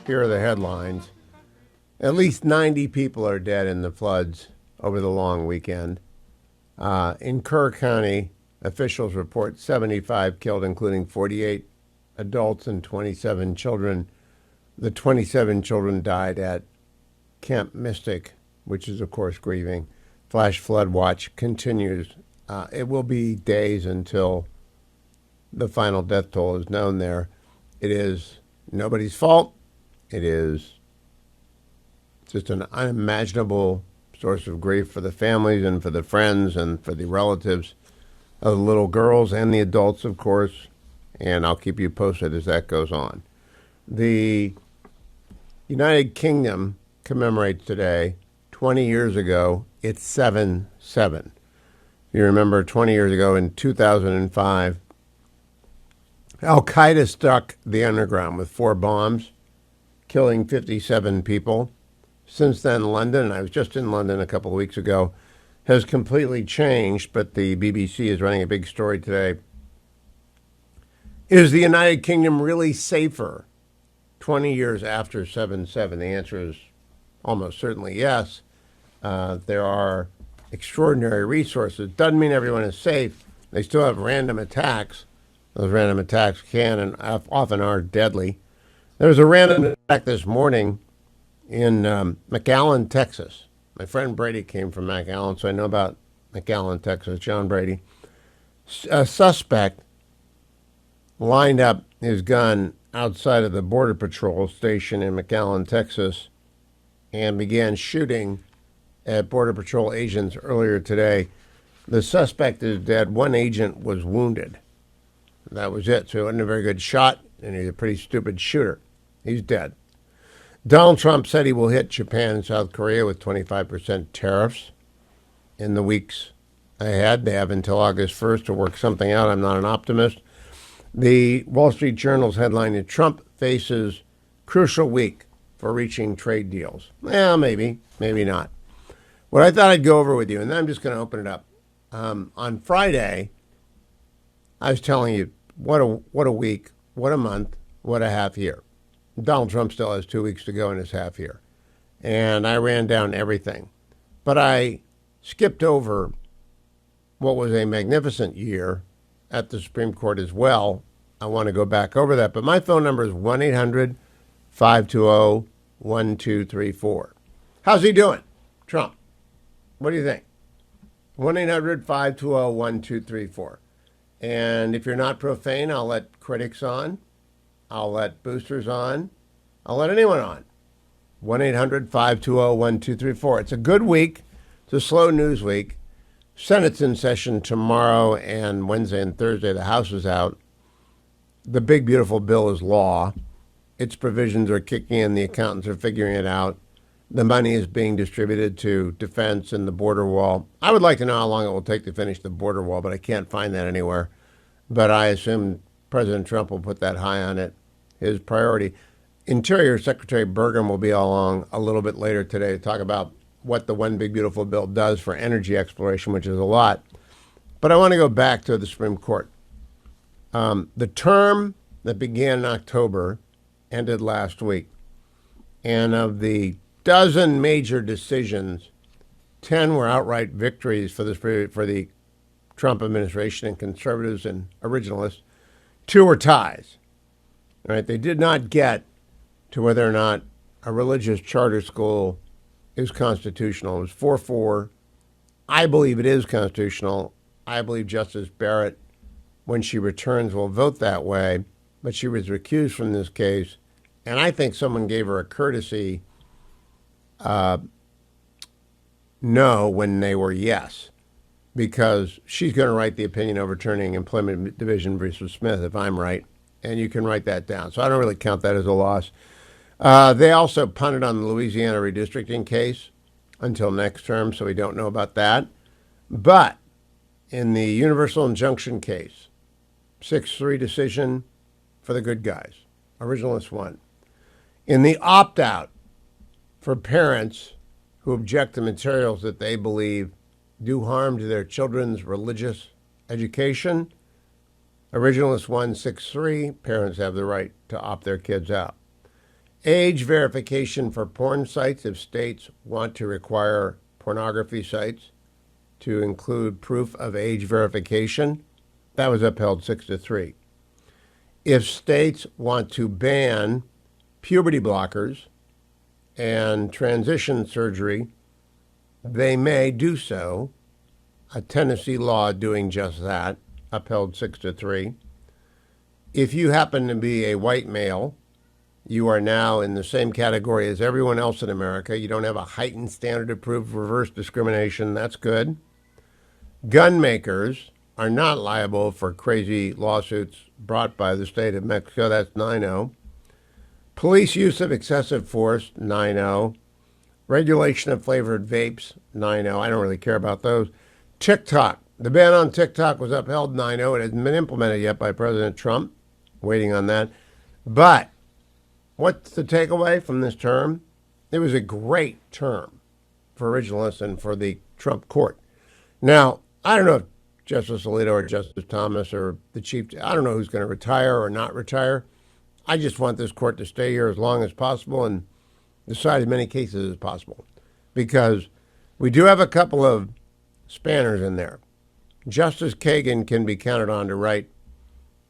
Here are the headlines. At least 90 people are dead in the floods over the long weekend. In Kerr County, officials report 75 killed, including 48 adults and 27 children. The 27 children died at Camp Mystic, which is, of course, grieving. Flash flood watch continues. It will be days until the final death toll is known there. It is nobody's fault. It is just an unimaginable source of grief for the families and for the friends and for the relatives of the little girls and the adults, of course. And I'll keep you posted as that goes on. The United Kingdom commemorates today. 20 years ago, it's 7/7. You remember 20 years ago in 2005, Al-Qaeda struck the underground with 4 bombs, killing 57 people. Since then, London, and I was just in London a couple of weeks ago, has completely changed, but the BBC is running a big story today. Is the United Kingdom really safer 20 years after 7/7? The answer is almost certainly yes. There are extraordinary resources. Doesn't mean everyone is safe. They still have random attacks. Those random attacks can and often are deadly. There was a random attack this morning in McAllen, Texas. My friend Brady came from McAllen, so I know about McAllen, Texas, John Brady. A suspect lined up his gun outside of the Border Patrol station in McAllen, Texas, and began shooting at Border Patrol agents earlier today. The suspect is dead. One agent was wounded. That was it. So he wasn't a very good shot, and he's a pretty stupid shooter. He's dead. Donald Trump said he will hit Japan and South Korea with 25% tariffs in the weeks ahead. They have until August 1st to work something out. I'm not an optimist. The Wall Street Journal's headline is Trump faces crucial week for reaching trade deals. Well, maybe not. What I thought I'd go over with you, and then I'm just going to open it up. On Friday, I was telling you what a week, what a month, what a half year. Donald Trump still has 2 weeks to go in his half year. And I ran down everything. But I skipped over what was a magnificent year at the Supreme Court as well. I want to go back over that. But my phone number is 1-800-520-1234. How's he doing, Trump? What do you think? 1-800-520-1234. And if you're not profane, I'll let critics on. I'll let boosters on. I'll let anyone on. 1-800-520-1234. It's a good week. It's a slow news week. Senate's in session tomorrow and Wednesday and Thursday. The House is out. The big, beautiful bill is law. Its provisions are kicking in. The accountants are figuring it out. The money is being distributed to defense and the border wall. I would like to know how long it will take to finish the border wall, but I can't find that anywhere. But I assume President Trump will put that high on it, his priority. Interior Secretary Burgum will be along a little bit later today to talk about what the One Big Beautiful Bill does for energy exploration, which is a lot. But I want to go back to the Supreme Court. The term that began in October ended last week. And of the dozen major decisions, 10 were outright victories for the Trump administration and conservatives and originalists. 2 were ties. Right? They did not get to whether or not a religious charter school is constitutional. It was 4-4. I believe it is constitutional. I believe Justice Barrett, when she returns, will vote that way. But she was recused from this case. And I think someone gave her a courtesy no when they were yes, because she's going to write the opinion overturning Employment Division versus Smith, if I'm right, and you can write that down. So I don't really count that as a loss. They also punted on the Louisiana redistricting case until next term, so we don't know about that. But in the universal injunction case, 6-3 decision for the good guys. Originalists won. In the opt-out for parents who object to materials that they believe do harm to their children's religious education, originalists won 6-3. Parents have the right to opt their kids out. age verification for porn sites if states want to require pornography sites to include proof of age verification. That was upheld 6-3. If states want to ban puberty blockers and transition surgery, they may do so. A Tennessee law doing just that, upheld 6-3. If you happen to be a white male, you are now in the same category as everyone else in America. You don't have a heightened standard of proof of reverse discrimination. That's good. Gun makers are not liable for crazy lawsuits brought by the state of Mexico. That's 9-0. Police use of excessive force, 9-0. Regulation of flavored vapes, 9-0. I don't really care about those. TikTok. The ban on TikTok was upheld 9-0. It hasn't been implemented yet by President Trump. Waiting on that. But what's the takeaway from this term? It was a great term for originalists and for the Trump court. Now, I don't know if Justice Alito or Justice Thomas or the Chief, I don't know who's going to retire or not retire. I just want this court to stay here as long as possible and decide as many cases as possible. Because we do have a couple of spanners in there. Justice Kagan can be counted on to write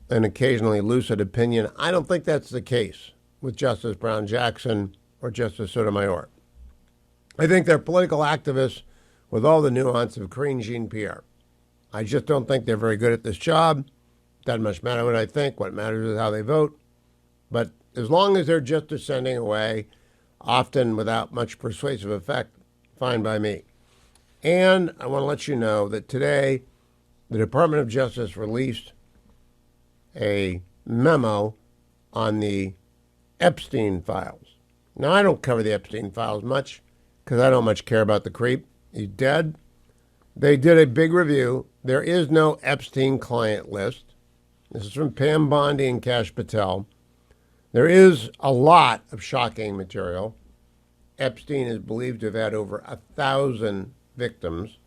an occasionally lucid opinion. I don't think that's the case with Justice Brown Jackson or Justice Sotomayor. I think they're political activists with all the nuance of Karine Jean-Pierre. I just don't think they're very good at this job. Doesn't much matter what I think. What matters is how they vote. But as long as they're just descending away, often without much persuasive effect, fine by me. And I want to let you know that today the Department of Justice released a memo on the Epstein files. Now, I don't cover the Epstein files much because I don't much care about the creep. He's dead. They did a big review. There is no Epstein client list. This is from Pam Bondi and Kash Patel. There is a lot of shocking material. Epstein is believed to have had over 1,000 victims,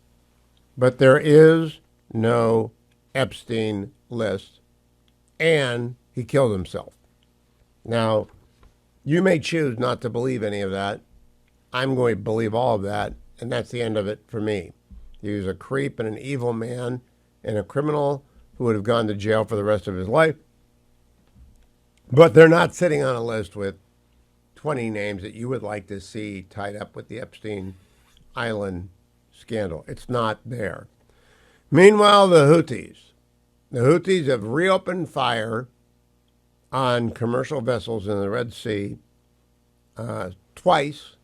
but there is no Epstein list, and he killed himself. Now, you may choose not to believe any of that. I'm going to believe all of that, and that's the end of it for me. He was a creep and an evil man and a criminal who would have gone to jail for the rest of his life. But they're not sitting on a list with 20 names that you would like to see tied up with the Epstein Island scandal. It's not there. Meanwhile, the Houthis have reopened fire on commercial vessels in the Red Sea twice.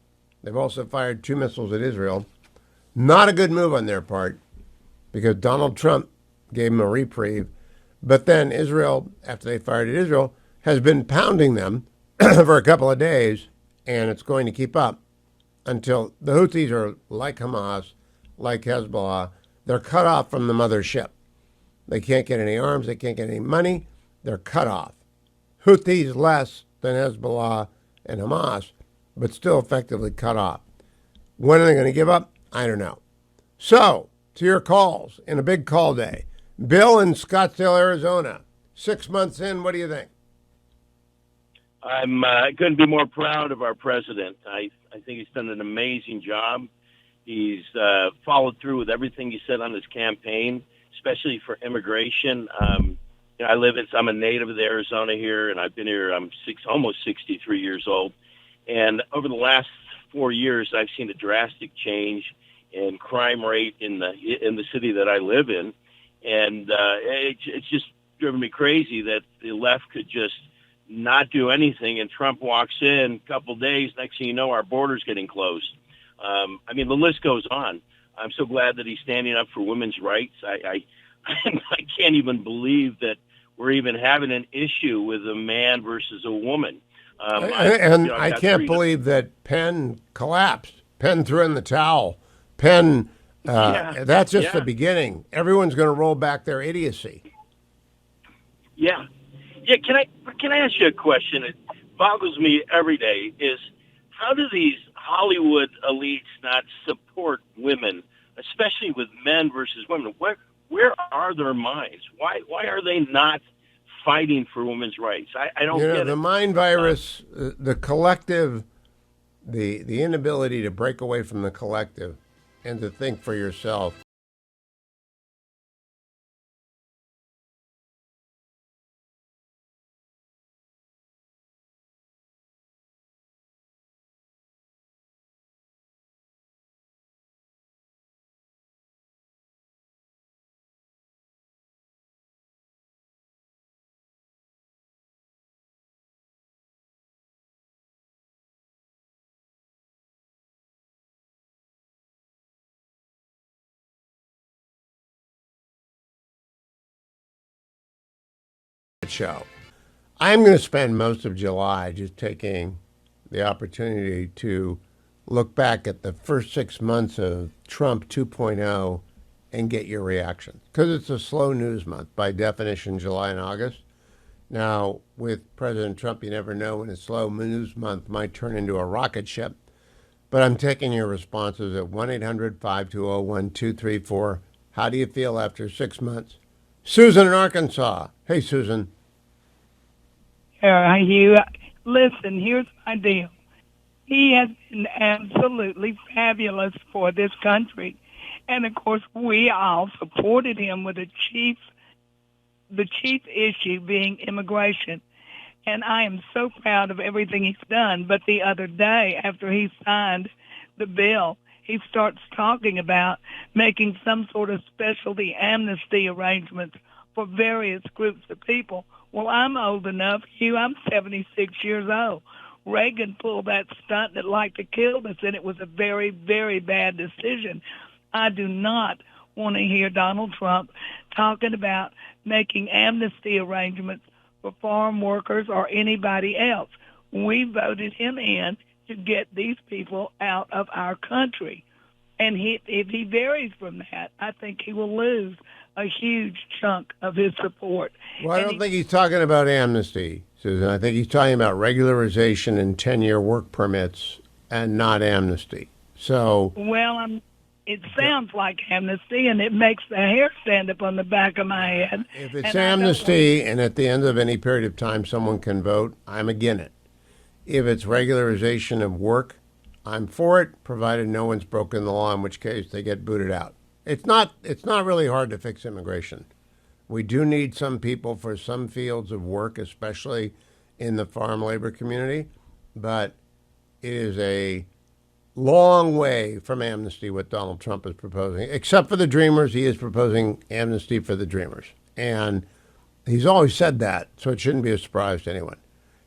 They've also fired 2 missiles at Israel. Not a good move on their part because Donald Trump gave them a reprieve. But then Israel, after they fired at Israel, has been pounding them for a couple of days, and it's going to keep up until the Houthis are like Hamas, like Hezbollah. They're cut off from the mothership. They can't get any arms. They can't get any money. They're cut off. Houthis less than Hezbollah and Hamas, but still effectively cut off. When are they going to give up? I don't know. So, to your calls in a big call day. Bill in Scottsdale, Arizona. 6 months in, what do you think? I'm couldn't be more proud of our president. I think he's done an amazing job. He's followed through with everything he said on his campaign, especially for immigration. I'm a native of Arizona here, and I've been here. I'm almost 63 years old, and over the last 4 years, I've seen a drastic change in crime rate in the city that I live in, and it's just driven me crazy that the left could just not do anything, and Trump walks in a couple days. Next thing you know, our border's getting closed. The list goes on. I'm so glad that he's standing up for women's rights. I can't even believe that we're even having an issue with a man versus a woman. I can't believe that Penn collapsed. Penn threw in the towel. Penn, that's just the beginning. Everyone's going to roll back their idiocy. Yeah. Yeah, can I ask you a question? It boggles me every day is how do these Hollywood elites not support women, especially with men versus women? Where are their minds? Why are they not fighting for women's rights. I don't get The it. mind virus, the collective, the inability to break away from the collective and to think for yourself. Show. I'm going to spend most of July just taking the opportunity to look back at the first 6 months of Trump 2.0 and get your reaction. Because it's a slow news month, by definition, July and August. Now, with President Trump, you never know when a slow news month might turn into a rocket ship. But I'm taking your responses at 1-800-520-1234. How do you feel after 6 months? Susan in Arkansas. Hey, Susan. Hugh, listen, here's my deal. He has been absolutely fabulous for this country. And of course, we all supported him with the chief issue being immigration. And I am so proud of everything he's done. But the other day, after he signed the bill, he starts talking about making some sort of specialty amnesty arrangements for various groups of people. Well, I'm old enough, Hugh, I'm 76 years old. Reagan pulled that stunt that liked to kill us, and it was a very, very bad decision. I do not want to hear Donald Trump talking about making amnesty arrangements for farm workers or anybody else. We voted him in to get these people out of our country. And if he varies from that, I think he will lose a huge chunk of his support. Well, I don't think he's talking about amnesty, Susan. I think he's talking about regularization and 10-year work permits and not amnesty. So, well, it sounds like amnesty, and it makes the hair stand up on the back of my head. If it's amnesty and at the end of any period of time someone can vote, I'm against it. If it's regularization of work, I'm for it, provided no one's broken the law, in which case they get booted out. It's not really hard to fix immigration. We do need some people for some fields of work, especially in the farm labor community, but it is a long way from amnesty what Donald Trump is proposing. Except for the Dreamers, he is proposing amnesty for the Dreamers. And he's always said that, so it shouldn't be a surprise to anyone.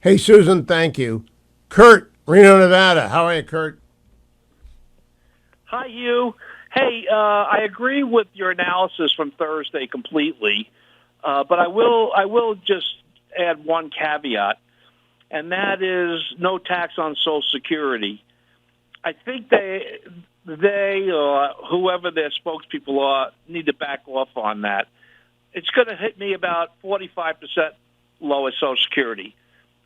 Hey, Susan, thank you. Kurt, Reno, Nevada. How are you, Kurt? Hi, Hugh. Hey, I agree with your analysis from Thursday completely, but I will just add one caveat, and that is no tax on Social Security. I think they whoever their spokespeople are, need to back off on that. It's going to hit me about 45% lower Social Security.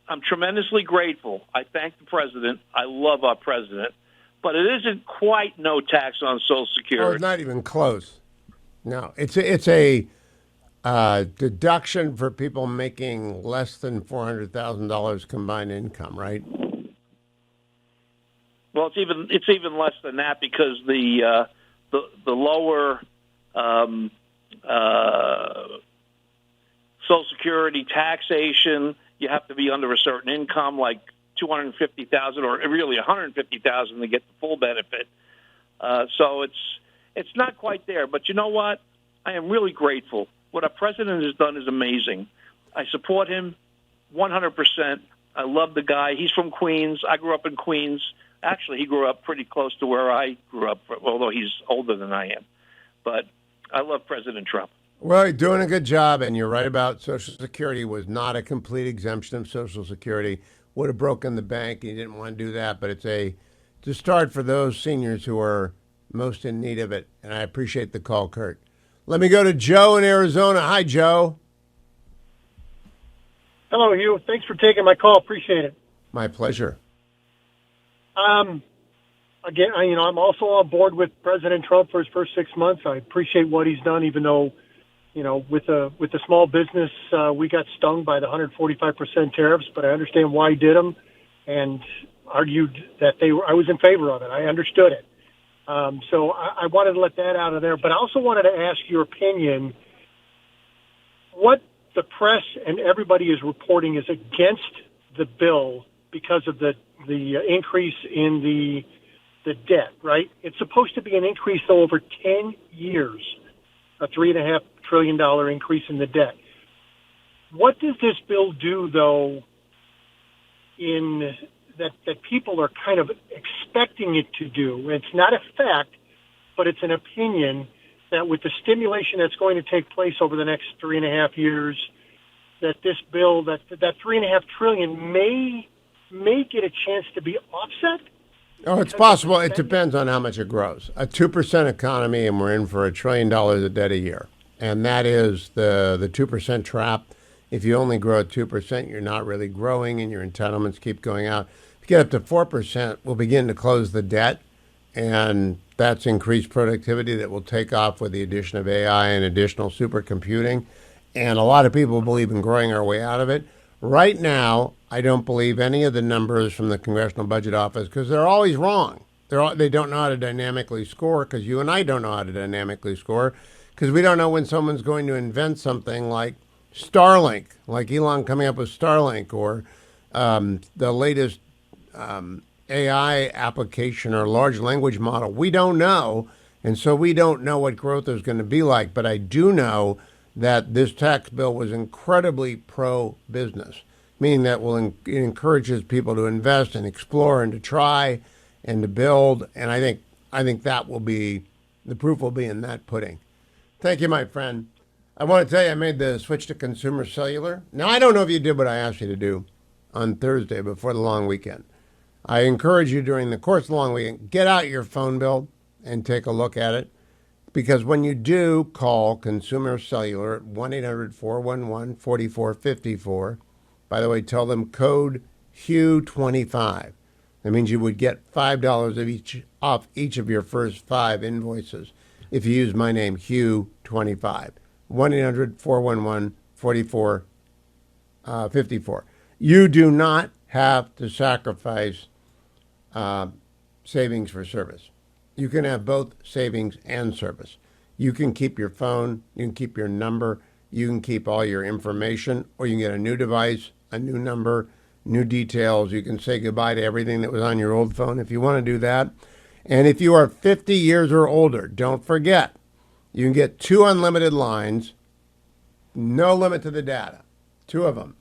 I'm tremendously grateful. I thank the president. I love our president. But it isn't quite no tax on Social Security. Oh, it's not even close. No, it's a deduction for people making less than $400,000 combined income, right? Well, it's even less than that because the lower Social Security taxation, you have to be under a certain income, like $250,000 or really $150,000 to get the full benefit. So it's not quite there. But you know what? I am really grateful. What our president has done is amazing. I support him 100%. I love the guy. He's from Queens. I grew up in Queens. Actually, he grew up pretty close to where I grew up, although he's older than I am. But I love President Trump. Well, you're doing a good job, and you're right about Social Security was not a complete exemption of Social Security. Would have broken the bank. He didn't want to do that, but it's a start for those seniors who are most in need of it, and I appreciate the call, Kurt. Let me go to Joe in Arizona. Hi, Joe. Hello, Hugh. Thanks for taking my call. Appreciate it. My pleasure. Again, I'm also on board with President Trump for his first 6 months. I appreciate what he's done, even though with the small business, we got stung by the 145% tariffs, but I understand why he did them, and argued that I was in favor of it. I understood it. So I wanted to let that out of there, but I also wanted to ask your opinion. What the press and everybody is reporting is against the bill because of the increase in the debt, right? It's supposed to be an increase over 10 years, a $3.5 trillion increase in the debt. What does this bill do, though, in that people are kind of expecting it to do? It's not a fact, but it's an opinion that with the stimulation that's going to take place over the next 3.5 years, that this bill, that $3.5 trillion may get a chance to be offset? Oh, it's possible. It depends on how much it grows. A 2% economy, and we're in for $1 trillion of debt a year. And that is the 2% trap. If you only grow at 2%, you're not really growing, and your entitlements keep going out. If you get up to 4%, we'll begin to close the debt, and that's increased productivity that will take off with the addition of AI and additional supercomputing. And a lot of people believe in growing our way out of it. Right now, I don't believe any of the numbers from the Congressional Budget Office because they're always wrong. They don't know how to dynamically score, because you and I don't know how to dynamically score, because we don't know when someone's going to invent something like Starlink, like Elon coming up with Starlink, or the latest AI application or large language model. We don't know, and so we don't know what growth is going to be like. But I do know that this tax bill was incredibly pro-business, meaning that it encourages people to invest and explore and to try and to build. And I think that will be, the proof will be in that pudding. Thank you, my friend. I want to tell you, I made the switch to consumer cellular. Now, I don't know if you did what I asked you to do on Thursday before the long weekend. I encourage you during the course of the long weekend, get out your phone bill and take a look at it. Because when you do call Consumer Cellular at 1-800-411-4454, by the way, tell them code HUGH25. That means you would get $5 off each of your first 5 invoices if you use my name, Hugh25. 1-800-411-4454. You do not have to sacrifice savings for service. You can have both savings and service. You can keep your phone, you can keep your number, you can keep all your information, or you can get a new device, a new number, new details. You can say goodbye to everything that was on your old phone if you want to do that. And if you are 50 years or older, don't forget, you can get 2 unlimited lines, no limit to the data, 2 of them,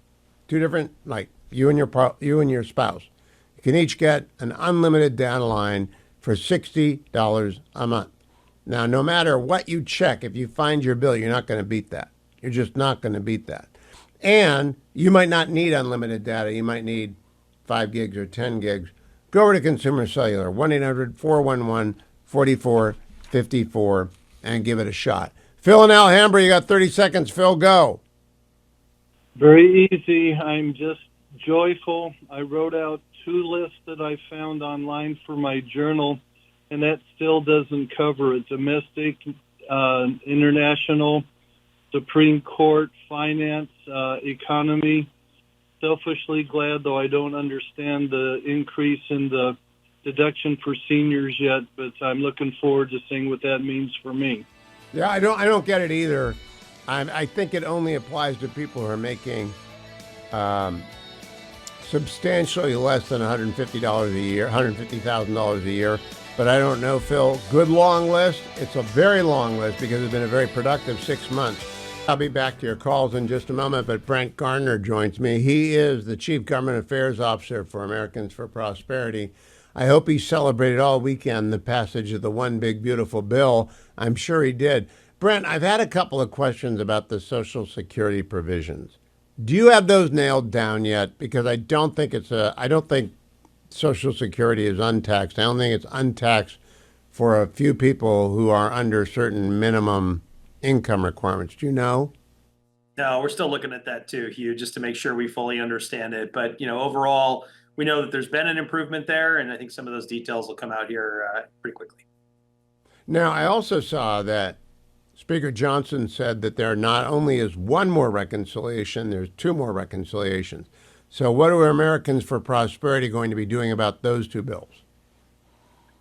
2 different, like you and your spouse. You can each get an unlimited data line for $60 a month. Now, no matter what you check, if you find your bill, you're not going to beat that. You're just not going to beat that. And you might not need unlimited data. You might need 5 gigs or 10 gigs. Go over to Consumer Cellular, 1-800-411-4454, and give it a shot. Phil in Alhambra, you got 30 seconds. Phil, go. Very easy. I'm just joyful. I wrote out 2 lists that I found online for my journal, and that still doesn't cover it. Domestic, international, Supreme Court, finance, economy. Selfishly glad, though I don't understand the increase in the deduction for seniors yet, but I'm looking forward to seeing what that means for me. Yeah, I don't get it either. I think it only applies to people who are making substantially less than $150 a year, $150,000 a year. But I don't know, Phil. Good long list. It's a very long list because it's been a very productive 6 months. I'll be back to your calls in just a moment, but Brent Garner joins me. He is the Chief Government Affairs Officer for Americans for Prosperity. I hope he celebrated all weekend the passage of the One Big Beautiful Bill. I'm sure he did. Brent, I've had a couple of questions about the Social Security provisions. Do you have those nailed down yet? Because I don't think Social Security is untaxed. I don't think it's untaxed for a few people who are under certain minimum income requirements. Do you know? No, we're still looking at that too, Hugh, just to make sure we fully understand it. But, overall, we know that there's been an improvement there, and I think some of those details will come out here pretty quickly. Now, I also saw that Speaker Johnson said that there not only is one more reconciliation, there's two more reconciliations. So what are Americans for Prosperity going to be doing about those two bills?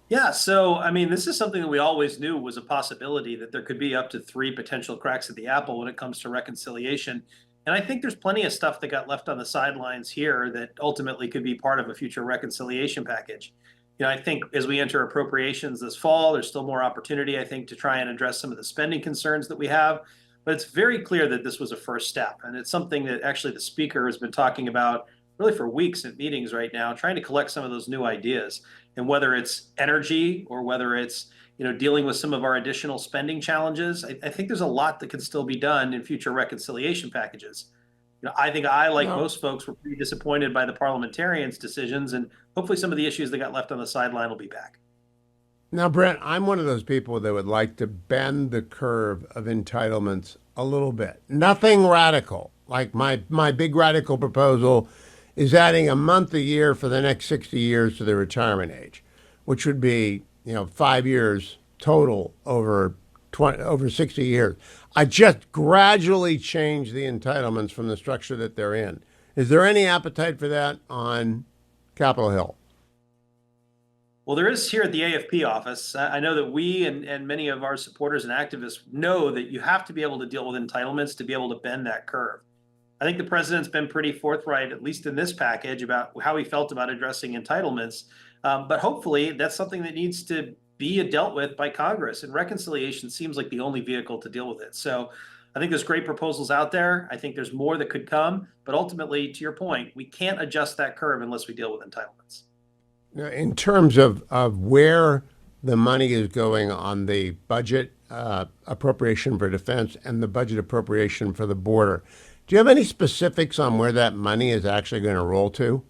Yeah, so I mean, this is something that we always knew was a possibility that there could be up to three potential cracks at the apple when it comes to reconciliation. And I think there's plenty of stuff that got left on the sidelines here that ultimately could be part of a future reconciliation package. I think as we enter appropriations this fall, there's still more opportunity, I think, to try and address some of the spending concerns that we have. But it's very clear that this was a first step. And it's something that actually the speaker has been talking about really for weeks at meetings right now, trying to collect some of those new ideas. And whether it's energy or whether it's dealing with some of our additional spending challenges, I think there's a lot that can still be done in future reconciliation packages. I think I, like most folks, were pretty disappointed by the parliamentarians' decisions, and hopefully some of the issues that got left on the sideline will be back. Now, Brent, I'm one of those people that would like to bend the curve of entitlements a little bit. Nothing radical. Like my big radical proposal is adding a month a year for the next 60 years to the retirement age, which would be, 5 years total over 60 years. I just gradually change the entitlements from the structure that they're in. Is there any appetite for that on Capitol Hill? Well, there is here at the AFP office. I know that we and many of our supporters and activists know that you have to be able to deal with entitlements to be able to bend that curve. I think the president's been pretty forthright, at least in this package, about how he felt about addressing entitlements. But hopefully that's something that needs to be dealt with by Congress, and reconciliation seems like the only vehicle to deal with it. So I think there's great proposals out there. I think there's more that could come, but ultimately, to your point, we can't adjust that curve unless we deal with entitlements. Now, in terms of where the money is going on the budget appropriation for defense and the budget appropriation for the border, do you have any specifics on where that money is actually going to roll to?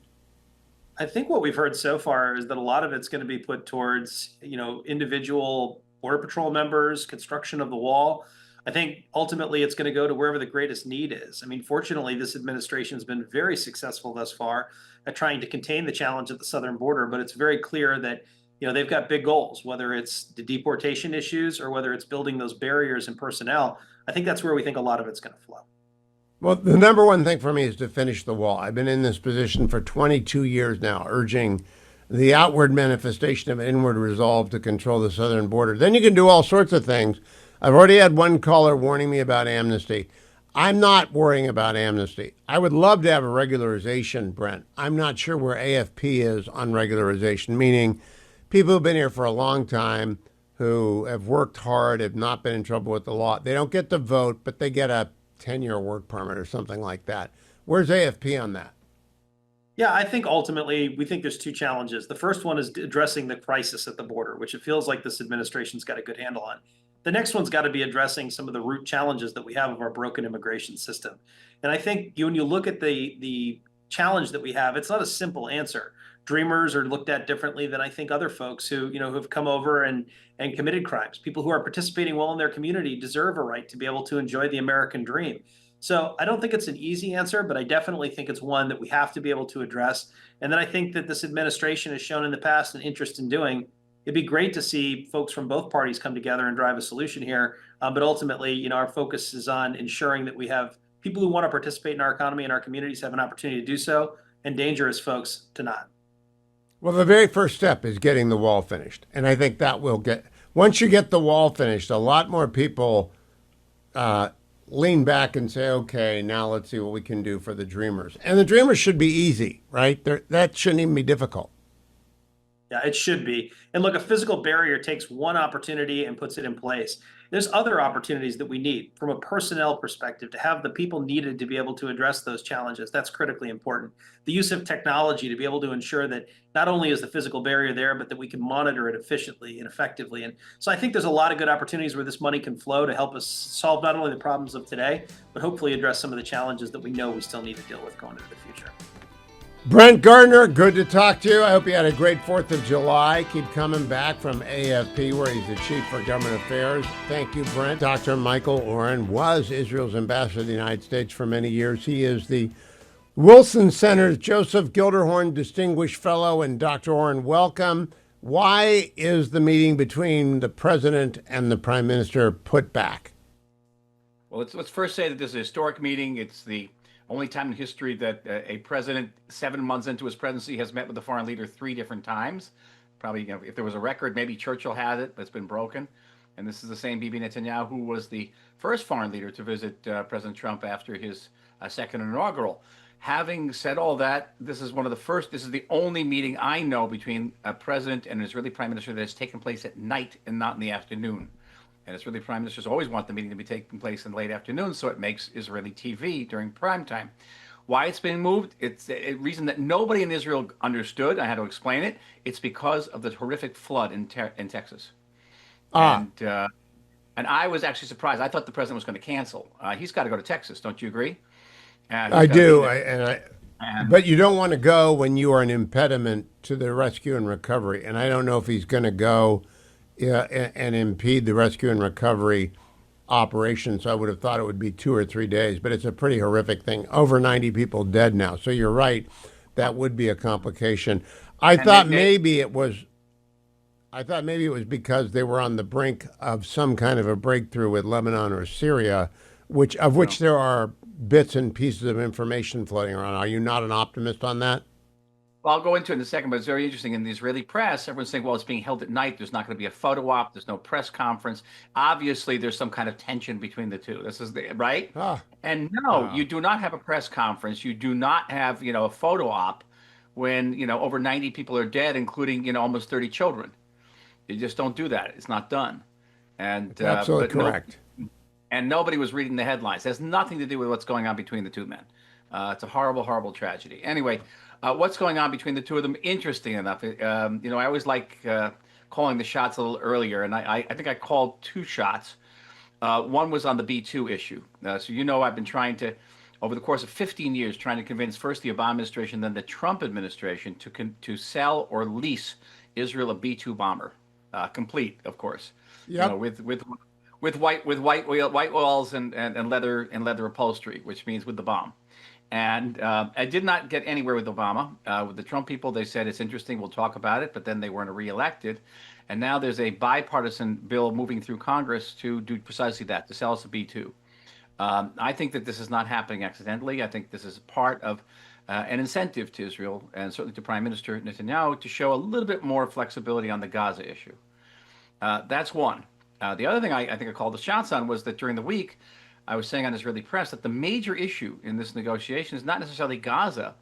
I think what we've heard so far is that a lot of it's going to be put towards, individual Border Patrol members, construction of the wall. I think ultimately it's going to go to wherever the greatest need is. I mean, fortunately, this administration has been very successful thus far at trying to contain the challenge at the southern border, but it's very clear that, they've got big goals, whether it's the deportation issues or whether it's building those barriers and personnel. I think that's where we think a lot of it's going to flow. Well, the number one thing for me is to finish the wall. I've been in this position for 22 years now, urging the outward manifestation of inward resolve to control the southern border. Then you can do all sorts of things. I've already had one caller warning me about amnesty. I'm not worrying about amnesty. I would love to have a regularization, Brent. I'm not sure where AFP is on regularization, meaning people who've been here for a long time, who have worked hard, have not been in trouble with the law. They don't get to vote, but they get a 10-year work permit or something like that. Where's AFP on that? Yeah, I think ultimately we think there's two challenges. The first one is addressing the crisis at the border, which it feels like this administration's got a good handle on. The next one's got to be addressing some of the root challenges that we have of our broken immigration system. And I think when you look at the challenge that we have, it's not a simple answer. Dreamers are looked at differently than I think other folks who have come over and committed crimes. People who are participating well in their community deserve a right to be able to enjoy the American dream. So I don't think it's an easy answer, but I definitely think it's one that we have to be able to address. And then I think that this administration has shown in the past an interest in doing. It'd be great to see folks from both parties come together and drive a solution here. But ultimately, our focus is on ensuring that we have people who want to participate in our economy and our communities have an opportunity to do so, and dangerous folks to not. Well, the very first step is getting the wall finished. And I think that will once you get the wall finished, a lot more people lean back and say, okay, now let's see what we can do for the dreamers. And the dreamers should be easy, right? That shouldn't even be difficult. Yeah, it should be. And look, a physical barrier takes one opportunity and puts it in place. There's other opportunities that we need from a personnel perspective to have the people needed to be able to address those challenges. That's critically important. The use of technology to be able to ensure that not only is the physical barrier there, but that we can monitor it efficiently and effectively. And so I think there's a lot of good opportunities where this money can flow to help us solve not only the problems of today, but hopefully address some of the challenges that we know we still need to deal with going into the future. Brent Gardner, good to talk to you. I hope you had a great 4th of July. Keep coming back from AFP, where he's the chief for government affairs. Thank you, Brent. Dr. Michael Oren was Israel's ambassador to the United States for many years. He is the Wilson Center's Joseph Gilderhorn Distinguished Fellow. And Dr. Oren, welcome. Why is the meeting between the president and the prime minister put back? Well, let's first say that this is a historic meeting. It's the only time in history that a president, 7 months into his presidency, has met with the foreign leader 3 different times. Probably, if there was a record, maybe Churchill had it, but it's been broken. And this is the same Bibi Netanyahu who was the first foreign leader to visit President Trump after his second inaugural. Having said all that, this is one of the first, this is the only meeting I know between a president and an Israeli prime minister that has taken place at night and not in the afternoon. And Israeli prime ministers always want the meeting to be taking place in the late afternoon, so it makes Israeli TV during prime time. Why it's been moved? It's a reason that nobody in Israel understood. I had to explain it. It's because of the horrific flood in Texas. Ah, And I was actually surprised. I thought the president was going to cancel. He's got to go to Texas. Don't you agree? He's I got to be do. there. And But you don't want to go when you are an impediment to the rescue and recovery. And I don't know if he's going to go and impede the rescue and recovery operation. So I would have thought it would be 2 or 3 days. But it's a pretty horrific thing. Over 90 people dead now. So you're right. That would be a complication. I and thought maybe it was. I thought maybe it was because they were on the brink of some kind of a breakthrough with Lebanon or Syria, which no. there are bits and pieces of information floating around. Are you not an optimist on that? Well, I'll go into it in a second, but it's very interesting. In the Israeli press, everyone's saying, well, it's being held at night. There's not going to be a photo op. There's no press conference. Obviously, there's some kind of tension between the two. This is right. Ah, And no, ah. you do not have a press conference. You do not have, a photo op when, over 90 people are dead, including, almost 30 children. You just don't do that. It's not done. And It's absolutely but no, correct. and nobody was reading the headlines. It has nothing to do with what's going on between the two men. It's a horrible, horrible tragedy. Anyway, what's going on between the two of them? Interesting enough. I always like calling the shots a little earlier, and I think I called 2 shots. One was on the B2 issue. So I've been trying to, over the course of 15 years, trying to convince first the Obama administration, then the Trump administration to sell or lease Israel a B2 bomber, complete, of course. Yep. With white walls and leather upholstery, which means with the bomb. And I did not get anywhere with Obama. With the Trump people, they said it's interesting, we'll talk about it, but then they weren't reelected. And now there's a bipartisan bill moving through Congress to do precisely that, to sell us a B2. I think that this is not happening accidentally. I think this is part of an incentive to Israel and certainly to Prime Minister Netanyahu to show a little bit more flexibility on the Gaza issue. That's one. The other thing I think I called the shots on was that during the week, I was saying on Israeli press that the major issue in this negotiation is not necessarily Gaza.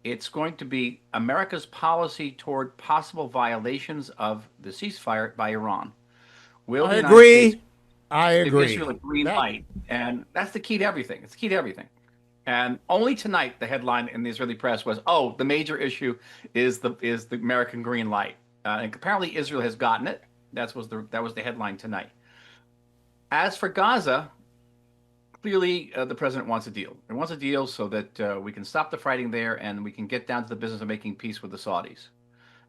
It's going to be America's policy toward possible violations of the ceasefire by Iran. Will I the United States agree. I give Israel a agree. green That light? And that's the key to everything. It's the key to everything. And only tonight, the headline in the Israeli press was, "Oh, the major issue is the American green light." And apparently, Israel has gotten it. That was the headline tonight. As for Gaza, clearly the president wants a deal. He wants a deal so that we can stop the fighting there and we can get down to the business of making peace with the Saudis.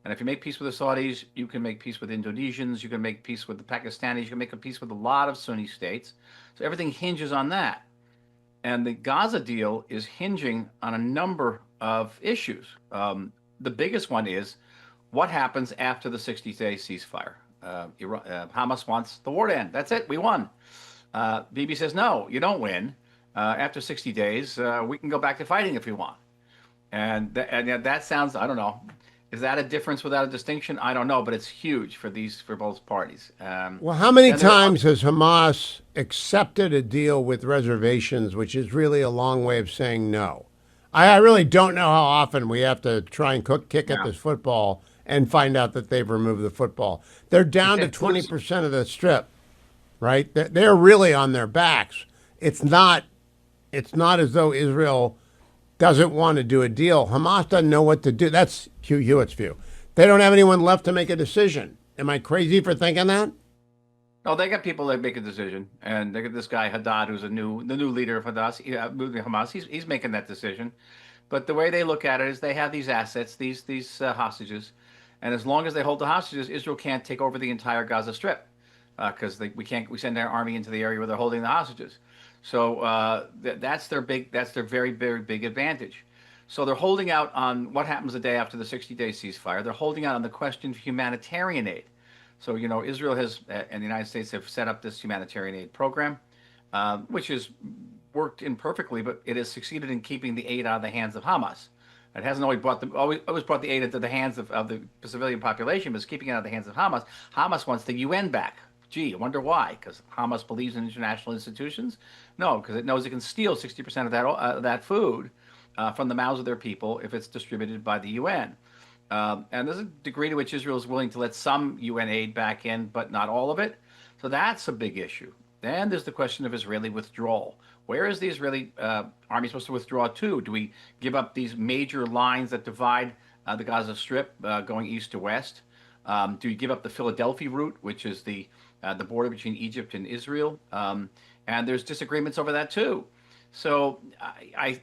And if you make peace with the Saudis, you can make peace with Indonesians, you can make peace with the Pakistanis, you can make a peace with a lot of Sunni states. So everything hinges on that. And the Gaza deal is hinging on a number of issues. The biggest one is what happens after the 60-day ceasefire. Hamas wants the war to end. That's it. We won. Bibi says, no, you don't win. After 60 days, we can go back to fighting if we want. And that sounds, I don't know. Is that a difference without a distinction? I don't know, but it's huge for both parties. Well, how many Then there are times has Hamas accepted a deal with reservations, which is really a long way of saying no? I really don't know how often we have to try and kick at yeah. this football and find out that they've removed the football. They're down to It puts 20% of the strip, right? They're really on their backs. It's not. It's not as though Israel doesn't want to do a deal. Hamas doesn't know what to do. That's Hugh Hewitt's view. They don't have anyone left to make a decision. Am I crazy for thinking that? Oh, they got people that make a decision, and they got this guy Haddad, who's the new leader of Hamas. He's making that decision. But the way they look at it is they have these assets, these hostages, and as long as they hold the hostages, Israel can't take over the entire Gaza Strip because we send our army into the area where they're holding the hostages. So that's their very, very big advantage. So they're holding out on what happens the day after the 60-day ceasefire. They're holding out on the question of humanitarian aid. So, Israel and the United States have set up this humanitarian aid program. which has worked imperfectly, but it has succeeded in keeping the aid out of the hands of Hamas. It hasn't always brought the aid into the hands of the civilian population, but it's keeping it out of the hands of Hamas. Hamas wants the UN back. Gee, I wonder why? Because Hamas believes in international institutions? No, because it knows it can steal 60% of that food from the mouths of their people if it's distributed by the UN. And there's a degree to which Israel is willing to let some UN aid back in, but not all of it. So that's a big issue. Then there's the question of Israeli withdrawal. Where is the Israeli army supposed to withdraw to? Do we give up these major lines that divide the Gaza Strip going east to west? Do you give up the Philadelphia route, which is the border between Egypt and Israel? And there's disagreements over that too. So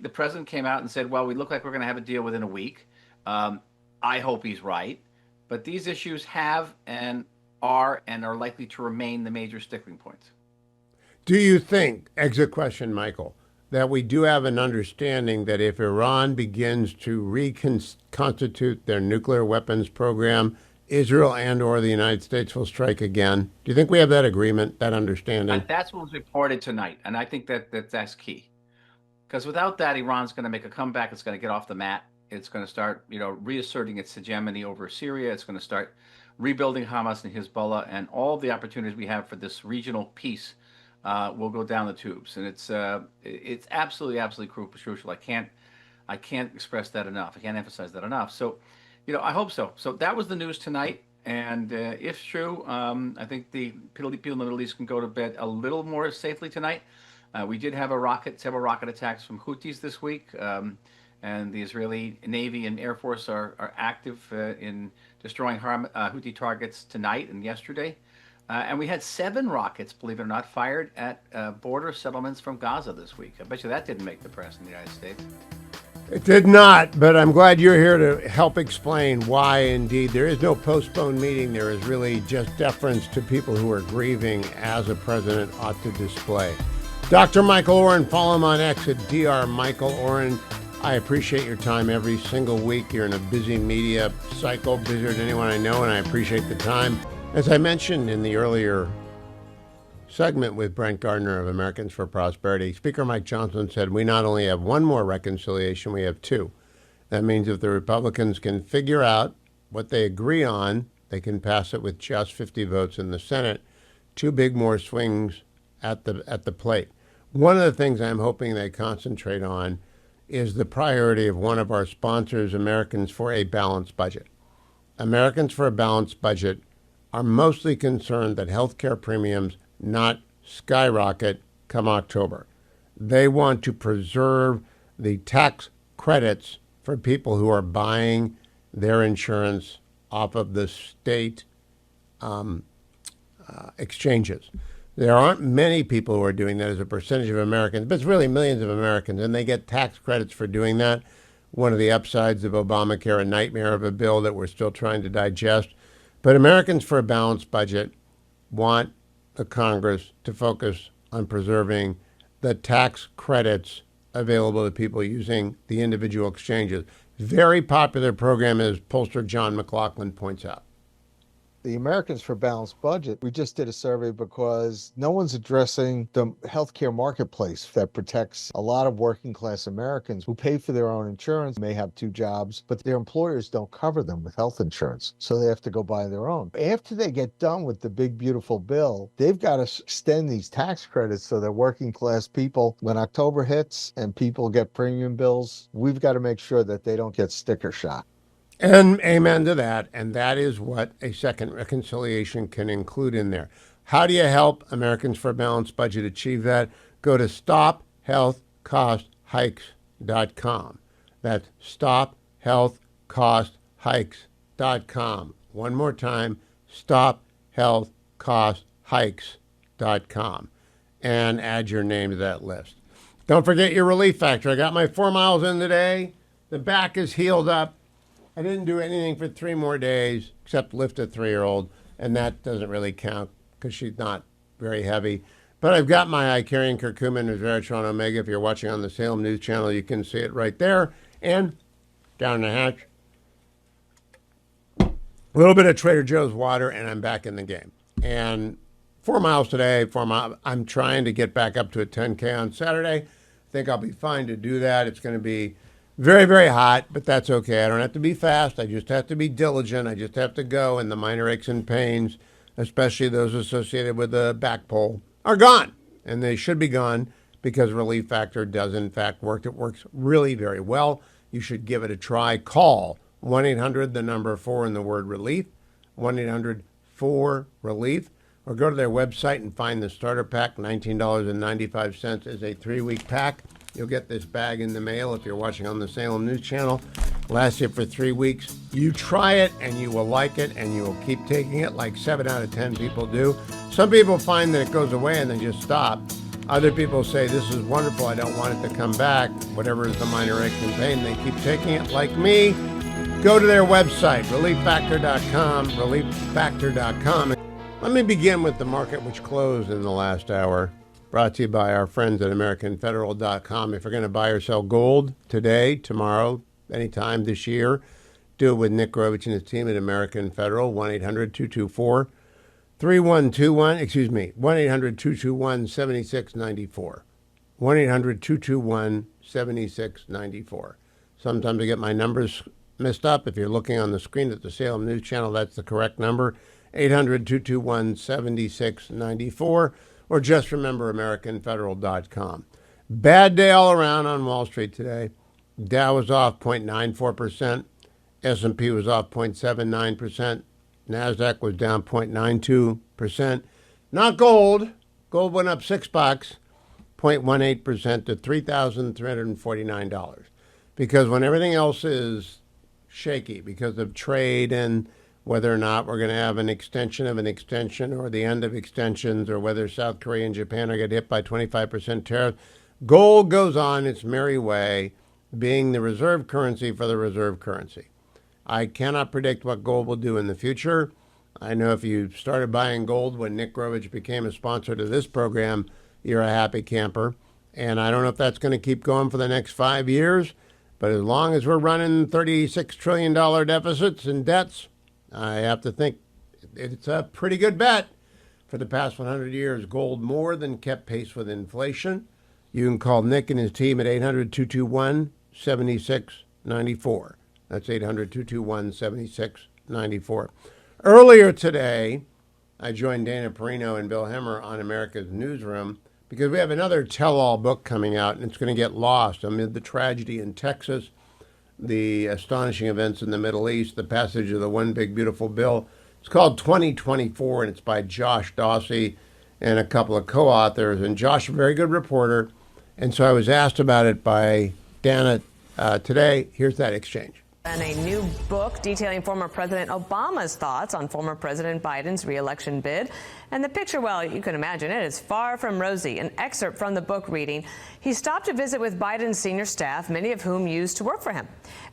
the president came out and said, well, we look like we're going to have a deal within a week. I hope he's right. But these issues have and are likely to remain the major stickling points. Do you think, exit question, Michael, that we do have an understanding that if Iran begins to reconstitute their nuclear weapons program, Israel and or the United States will strike again? Do you think we have that agreement, that understanding? That's what was reported tonight, and I think that's key. Because without that, Iran's going to make a comeback. It's going to get off the mat. It's going to start, reasserting its hegemony over Syria. It's going to start rebuilding Hamas and Hezbollah, and all the opportunities we have for this regional peace will go down the tubes. And it's absolutely crucial. I can't express that enough. I can't emphasize that enough. So, I hope so. So that was the news tonight. And if true, I think the people in the Middle East can go to bed a little more safely tonight. We did have several rocket attacks from Houthis this week. And the Israeli Navy and Air Force are active in destroying Houthi targets tonight and yesterday. And we had 7 rockets, believe it or not, fired at border settlements from Gaza this week. I bet you that didn't make the press in the United States. It did not, but I'm glad you're here to help explain why, indeed, there is no postponed meeting. There is really just deference to people who are grieving, as a president ought to display. Dr. Michael Oren, follow him on X at Dr. Michael Oren. I appreciate your time every single week. You're in a busy media cycle, busier than anyone I know, and I appreciate the time. As I mentioned in the earlier segment with Brent Gardner of Americans for Prosperity, Speaker Mike Johnson said we not only have one more reconciliation, we have 2. That means if the Republicans can figure out what they agree on, they can pass it with just 50 votes in the Senate. 2 big more swings at the plate. One of the things I'm hoping they concentrate on is the priority of one of our sponsors, Americans for a Balanced Budget. Americans for a Balanced Budget are mostly concerned that healthcare premiums not skyrocket come October. They want to preserve the tax credits for people who are buying their insurance off of the state exchanges. There aren't many people who are doing that as a percentage of Americans, but it's really millions of Americans, and they get tax credits for doing that. One of the upsides of Obamacare, a nightmare of a bill that we're still trying to digest. But Americans for a Balanced Budget want the Congress to focus on preserving the tax credits available to people using the individual exchanges. Very popular program, as pollster John McLaughlin points out. The Americans for Balanced Budget, we just did a survey because no one's addressing the healthcare marketplace that protects a lot of working class Americans who pay for their own insurance, may have 2 jobs, but their employers don't cover them with health insurance, so they have to go buy their own. After they get done with the big, beautiful bill, they've got to extend these tax credits so that working class people, when October hits and people get premium bills, we've got to make sure that they don't get sticker shock. And amen to that. And that is what a second reconciliation can include in there. How do you help Americans for a Balanced Budget achieve that? Go to stophealthcosthikes.com. That's stophealthcosthikes.com. One more time, stophealthcosthikes.com. And add your name to that list. Don't forget your relief factor. I got my 4 miles in today. The back is healed up. I didn't do anything for 3 more days except lift a 3-year-old, and that doesn't really count because she's not very heavy. But I've got my Icarian curcumin resveratrol omega. If you're watching on the Salem News Channel, you can see it right there. And down the hatch, a little bit of Trader Joe's water, and I'm back in the game. And 4 miles today, 4 miles. I'm trying to get back up to a 10K on Saturday. I think I'll be fine to do that. It's going to be very, very hot, but that's okay. I don't have to be fast. I just have to be diligent. I just have to go, and the minor aches and pains, especially those associated with the back pole, are gone. And they should be gone because Relief Factor does, in fact, work. It works really very well. You should give it a try. Call 1-800, the number 4 and the word relief, 1-800-4-RELIEF, or go to their website and find the starter pack. $19.95 is a 3-week pack. You'll get this bag in the mail if you're watching on the Salem News Channel. Lasts you for 3 weeks. You try it and you will like it and you will keep taking it like 7 out of 10 people do. Some people find that it goes away and they just stop. Other people say, this is wonderful, I don't want it to come back. Whatever is the minor ache and pain, they keep taking it like me. Go to their website, relieffactor.com, relieffactor.com. Let me begin with the market, which closed in the last hour. Brought to you by our friends at AmericanFederal.com. If you're going to buy or sell gold today, tomorrow, anytime this year, do it with Nick Grovich and his team at American Federal, 1-800-224-3121. Excuse me, 1-800-221-7694. 1-800-221-7694. Sometimes I get my numbers messed up. If you're looking on the screen at the Salem News Channel, that's the correct number, 800-221-7694. Or just remember AmericanFederal.com. Bad day all around on Wall Street today. Dow was off 0.94%. S&P was off 0.79%. NASDAQ was down 0.92%. Not gold. Gold went up $6, 0.18% to $3,349. Because when everything else is shaky because of trade and whether or not we're going to have an extension of an extension or the end of extensions or whether South Korea and Japan are going to get hit by 25% tariff, gold goes on its merry way, being the reserve currency for the reserve currency. I cannot predict what gold will do in the future. I know if you started buying gold when Nick Grovich became a sponsor to this program, you're a happy camper. And I don't know if that's going to keep going for the next 5 years, but as long as we're running $36 trillion deficits and debts, I have to think it's a pretty good bet. For the past 100 years, gold more than kept pace with inflation. You can call Nick and his team at 800-221-7694. That's 800-221-7694. Earlier today, I joined Dana Perino and Bill Hemmer on America's Newsroom because we have another tell-all book coming out, and it's going to get lost amid the tragedy in Texas, the astonishing events in the Middle East, the passage of the One Big Beautiful Bill. It's called 2024, and it's by Josh Dawsey and a couple of co-authors. And Josh, a very good reporter, and so I was asked about it by Dana today. Here's that exchange. And a new book detailing former President Obama's thoughts on former President Biden's re-election bid. And the picture, well, you can imagine it, is far from rosy. An excerpt from the book reading, he stopped to visit with Biden's senior staff, many of whom used to work for him,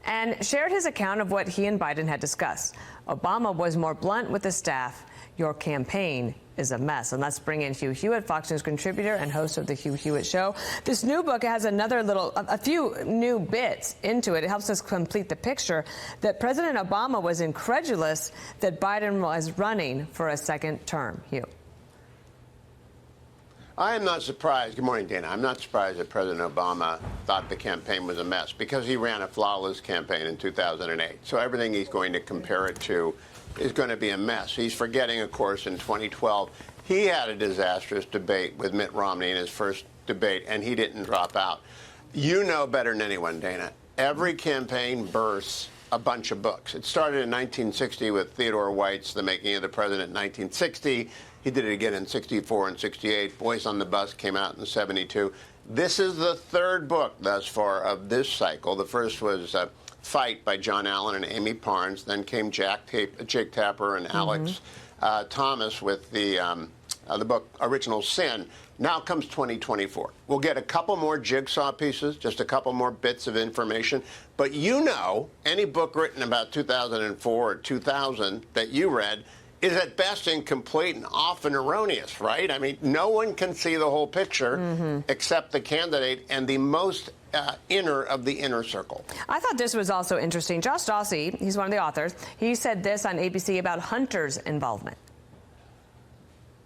and shared his account of what he and Biden had discussed. Obama was more blunt with the staff. Your campaign is a mess. And let's bring in Hugh Hewitt, Fox News contributor and host of the Hugh Hewitt Show. This new book has a few new bits into it. It helps us complete the picture that President Obama was incredulous that Biden was running for a second term. Hugh. I am not surprised. Good morning, Dana. I'm not surprised that President Obama thought the campaign was a mess because he ran a flawless campaign in 2008. So everything he's going to compare it to is going to be a mess. He's forgetting, of course, in 2012, he had a disastrous debate with Mitt Romney in his first debate, and he didn't drop out. You know better than anyone, Dana. Every campaign births a bunch of books. It started in 1960 with Theodore White's The Making of the President in 1960. He did it again in 64 and 68. Boys on the Bus came out in 72. This is the third book thus far of this cycle. The first was Fight by John Allen and Amy Parnes. Then came Jake Tapper and Alex Thomas with the book Original Sin. Now comes 2024. We'll get a couple more jigsaw pieces, just a couple more bits of information. But you know, any book written about 2004 or 2000 that you read is at best incomplete and often erroneous, right? I mean, no one can see the whole picture except the candidate and the most inner of the inner circle. I thought this was also interesting. Josh Dawsey, he's one of the authors, he said this on ABC about Hunter's involvement.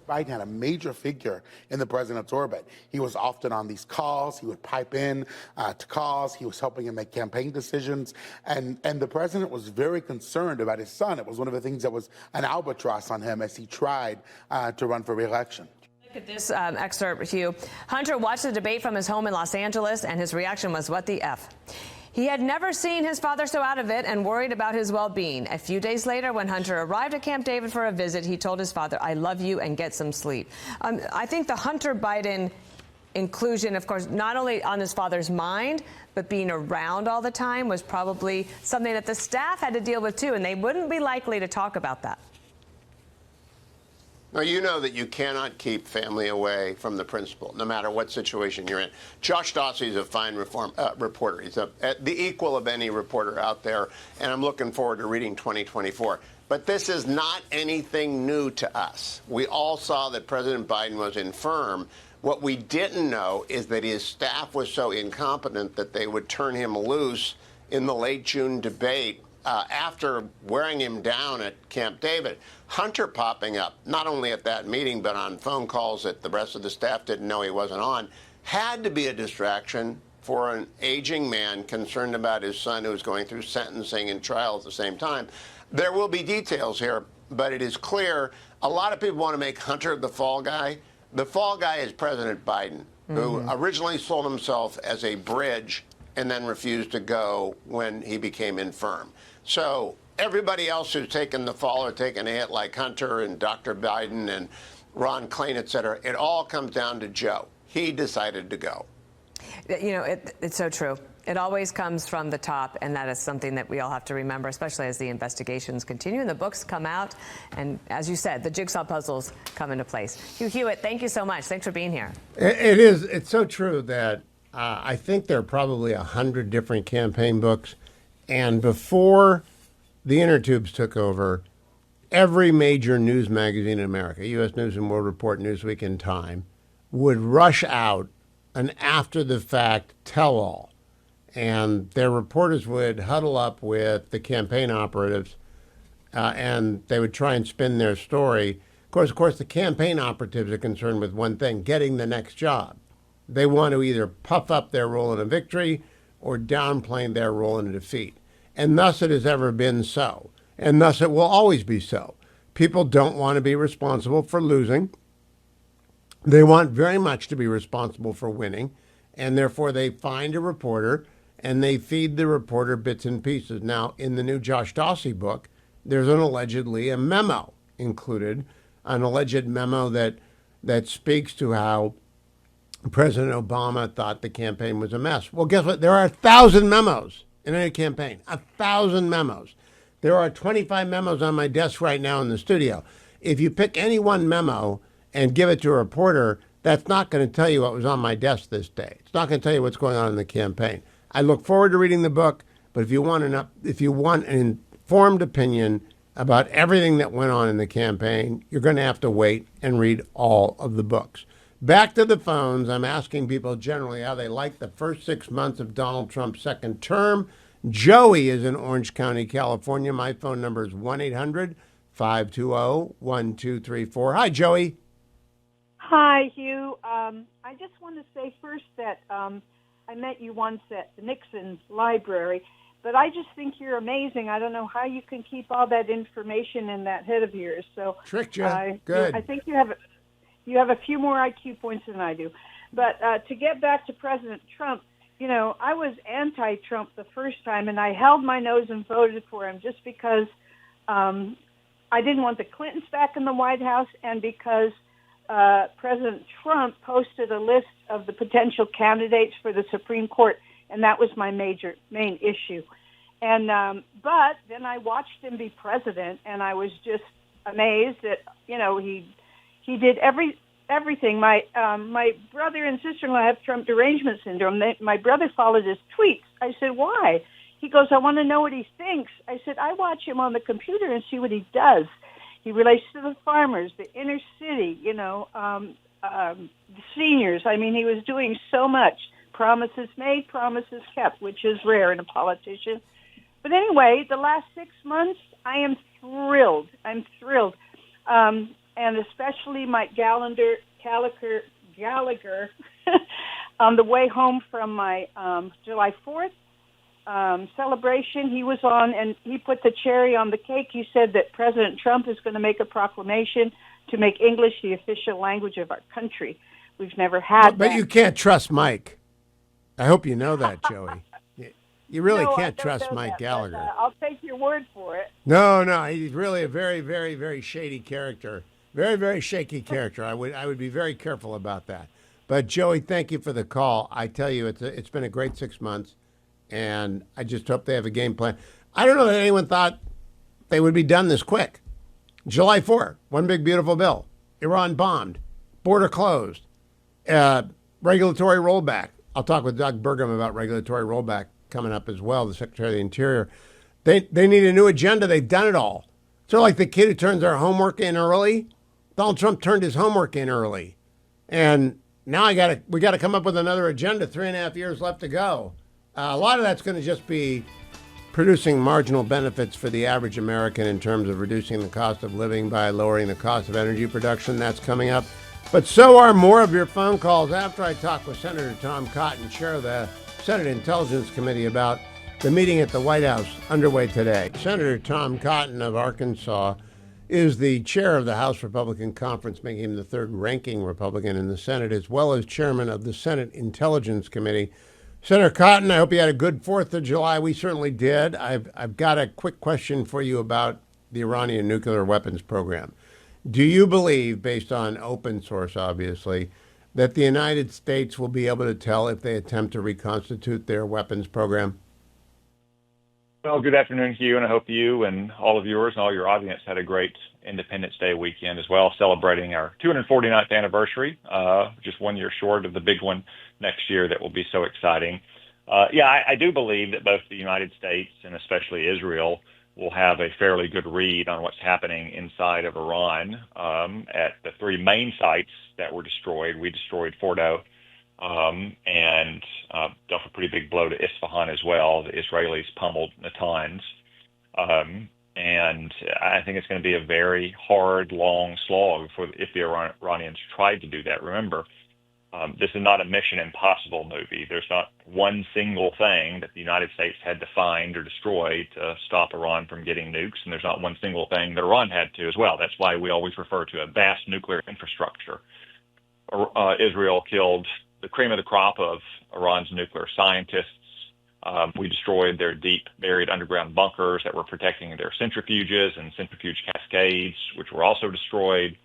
Biden had a major figure in the president's orbit. He was often on these calls. He would pipe in to calls. He was helping him make campaign decisions. And the president was very concerned about his son. It was one of the things that was an albatross on him as he tried to run for re-election. Look at this excerpt, Hugh. Hunter watched the debate from his home in Los Angeles, and his reaction was, what the F? He had never seen his father so out of it and worried about his well-being. A few days later, when Hunter arrived at Camp David for a visit, he told his father, I love you, and get some sleep. I think the Hunter Biden inclusion, of course, not only on his father's mind, but being around all the time was probably something that the staff had to deal with, too, and they wouldn't be likely to talk about that. Now, you know that you cannot keep family away from the principal, no matter what situation you're in. Josh Dawsey is a fine reporter. He's the equal of any reporter out there, and I'm looking forward to reading 2024. But this is not anything new to us. We all saw that President Biden was infirm. What we didn't know is that his staff was so incompetent that they would turn him loose in the late June debate after wearing him down at Camp David. Hunter popping up, not only at that meeting, but on phone calls that the rest of the staff didn't know he wasn't on, had to be a distraction for an aging man concerned about his son who was going through sentencing and trial at the same time. There will be details here, but it is clear a lot of people want to make Hunter the fall guy. The fall guy is President Biden, who originally sold himself as a bridge and then refused to go when he became infirm. So everybody else who's taken the fall or taken a hit, like Hunter and Dr. Biden and Ron Klain, et cetera, it all comes down to Joe. He decided to go. You know, it's so true. It always comes from the top, and that is something that we all have to remember, especially as the investigations continue and the books come out. And as you said, the jigsaw puzzles come into place. Hugh Hewitt, thank you so much. Thanks for being here. It's so true that I think there are probably 100 different campaign books. And before the inner tubes took over, every major news magazine in America, U.S. News and World Report, Newsweek, and Time, would rush out an after-the-fact tell-all. And their reporters would huddle up with the campaign operatives, and they would try and spin their story. Of course, the campaign operatives are concerned with one thing, getting the next job. They want to either puff up their role in a victory or downplay their role in a defeat. And thus it has ever been so. And thus it will always be so. People don't want to be responsible for losing. They want very much to be responsible for winning. And therefore they find a reporter and they feed the reporter bits and pieces. Now, in the new Josh Dawsey book, there's allegedly a memo included, an alleged memo that speaks to how President Obama thought the campaign was a mess. Well, guess what? There are 1,000 memos in any campaign, 1,000 memos. There are 25 memos on my desk right now in the studio. If you pick any one memo and give it to a reporter, that's not going to tell you what was on my desk this day. It's not going to tell you what's going on in the campaign. I look forward to reading the book, but if you want an informed opinion about everything that went on in the campaign, you're going to have to wait and read all of the books. Back to the phones. I'm asking people generally how they like the first 6 months of Donald Trump's second term. Joey is in Orange County, California. My phone number is 1-800-520-1234. Hi, Joey. Hi, Hugh. I just want to say first that I met you once at the Nixon Library, but I just think you're amazing. I don't know how you can keep all that information in that head of yours. So tricked you. Good. I think you have a few more IQ points than I do. But to get back to President Trump, you know, I was anti-Trump the first time, and I held my nose and voted for him just because I didn't want the Clintons back in the White House, and because President Trump posted a list of the potential candidates for the Supreme Court, and that was my main issue. And but then I watched him be president, and I was just amazed that, you know, he did everything. My brother and sister-in-law have Trump derangement syndrome. My brother followed his tweets. I said, why? He goes, I want to know what he thinks. I said, I watch him on the computer and see what he does. He relates to the farmers, the inner city, you know, the seniors. I mean, he was doing so much. Promises made, promises kept, which is rare in a politician. But anyway, the last 6 months, I am thrilled. I'm thrilled. and especially Mike Gallagher on the way home from my July 4th celebration. He was on, and he put the cherry on the cake. He said that President Trump is going to make a proclamation to make English the official language of our country. We've never had But that. you can't trust Mike. I hope you know that, Joey. You really No, I can't don't trust know Mike that, Gallagher. but, I'll take your word for it. No, he's really a very, very, very shady character. Very, very shaky character. I would be very careful about that. But Joey, thank you for the call. I tell you, it's been a great 6 months, and I just hope they have a game plan. I don't know that anyone thought they would be done this quick. July 4th, one big beautiful bill. Iran bombed, border closed, regulatory rollback. I'll talk with Doug Burgum about regulatory rollback coming up as well, the Secretary of the Interior. They need a new agenda. They've done it all. So like the kid who turns their homework in early, Donald Trump turned his homework in early. And now we got to come up with another agenda, 3.5 years left to go. A lot of that's going to just be producing marginal benefits for the average American in terms of reducing the cost of living by lowering the cost of energy production. That's coming up. But so are more of your phone calls after I talk with Senator Tom Cotton, chair of the Senate Intelligence Committee, about the meeting at the White House underway today. Senator Tom Cotton of Arkansas is the chair of the House Republican Conference, making him the third ranking Republican in the Senate, as well as chairman of the Senate Intelligence Committee. Senator Cotton, I hope you had a good 4th of July. We certainly did. I've got a quick question for you about the Iranian nuclear weapons program. Do you believe, based on open source, obviously, that the United States will be able to tell if they attempt to reconstitute their weapons program? Well, good afternoon, Hugh, and I hope you and all of yours and all your audience had a great Independence Day weekend as well, celebrating our 249th anniversary, just 1 year short of the big one next year that will be so exciting. I do believe that both the United States and especially Israel will have a fairly good read on what's happening inside of Iran. At the 3 main sites that were destroyed, we destroyed Fordo, and dealt a pretty big blow to Isfahan as well. The Israelis pummeled Natanz. And I think it's going to be a very hard, long slog if the Iranians tried to do that. Remember, this is not a Mission Impossible movie. There's not one single thing that the United States had to find or destroy to stop Iran from getting nukes, and there's not one single thing that Iran had to as well. That's why we always refer to a vast nuclear infrastructure. Israel killed the cream of the crop of Iran's nuclear scientists. We destroyed their deep buried underground bunkers that were protecting their centrifuges and centrifuge cascades, which were also destroyed.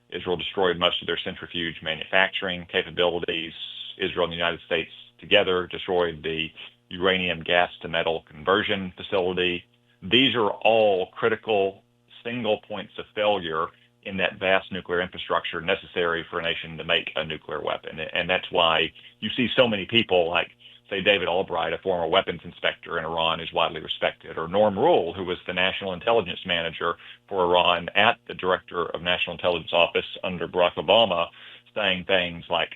Israel destroyed most of their centrifuge manufacturing capabilities. Israel and the United States together destroyed the uranium gas to metal conversion facility. These are all critical single points of failure in that vast nuclear infrastructure necessary for a nation to make a nuclear weapon. And that's why you see so many people like, say, David Albright, a former weapons inspector in Iran who's widely respected, or Norm Rule, who was the national intelligence manager for Iran at the Director of National Intelligence Office under Barack Obama, saying things like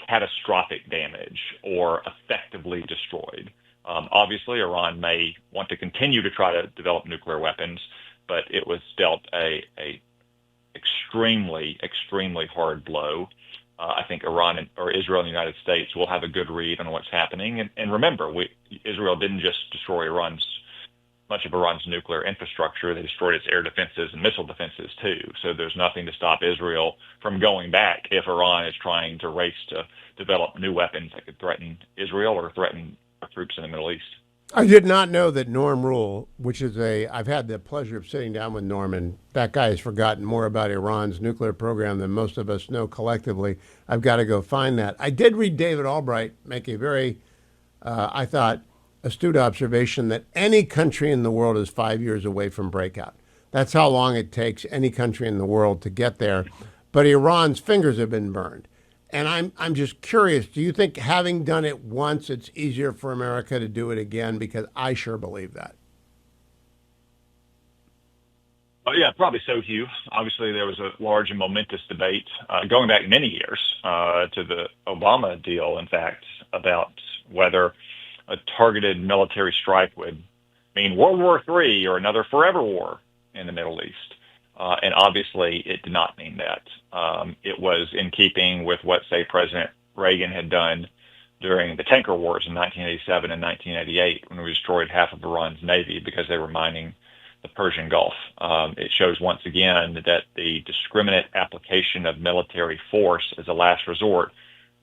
catastrophic damage or effectively destroyed. Obviously, Iran may want to continue to try to develop nuclear weapons, but it was dealt a extremely, extremely hard blow. I think Iran or Israel and the United States will have a good read on what's happening. And remember, Israel didn't just destroy much of Iran's nuclear infrastructure. They destroyed its air defenses and missile defenses too. So there's nothing to stop Israel from going back if Iran is trying to race to develop new weapons that could threaten Israel or threaten our troops in the Middle East. I did not know that Norm Rule, which is I've had the pleasure of sitting down with Norm, and that guy has forgotten more about Iran's nuclear program than most of us know collectively. I've got to go find that. I did read David Albright make a very, I thought, astute observation that any country in the world is 5 years away from breakout. That's how long it takes any country in the world to get there. But Iran's fingers have been burned. And I'm just curious, do you think having done it once, it's easier for America to do it again? Because I sure believe that. Yeah, probably so, Hugh. Obviously, there was a large and momentous debate going back many years to the Obama deal, in fact, about whether a targeted military strike would mean World War III or another forever war in the Middle East. And obviously, it did not mean that. It was in keeping with what, say, President Reagan had done during the tanker wars in 1987 and 1988, when we destroyed half of Iran's navy because they were mining the Persian Gulf. It shows once again that the discriminate application of military force as a last resort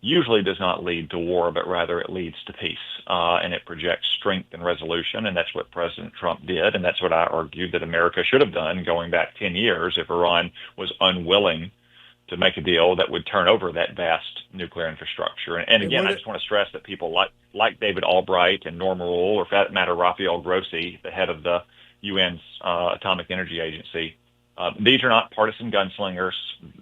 usually does not lead to war, but rather it leads to peace. And it projects strength and resolution, and that's what President Trump did, and that's what I argued that America should have done going back 10 years if Iran was unwilling to make a deal that would turn over that vast nuclear infrastructure. And again, I just want to stress that people like David Albright and Norma Rule, or for that matter, Rafael Grossi, the head of the UN's Atomic Energy Agency, these are not partisan gunslingers.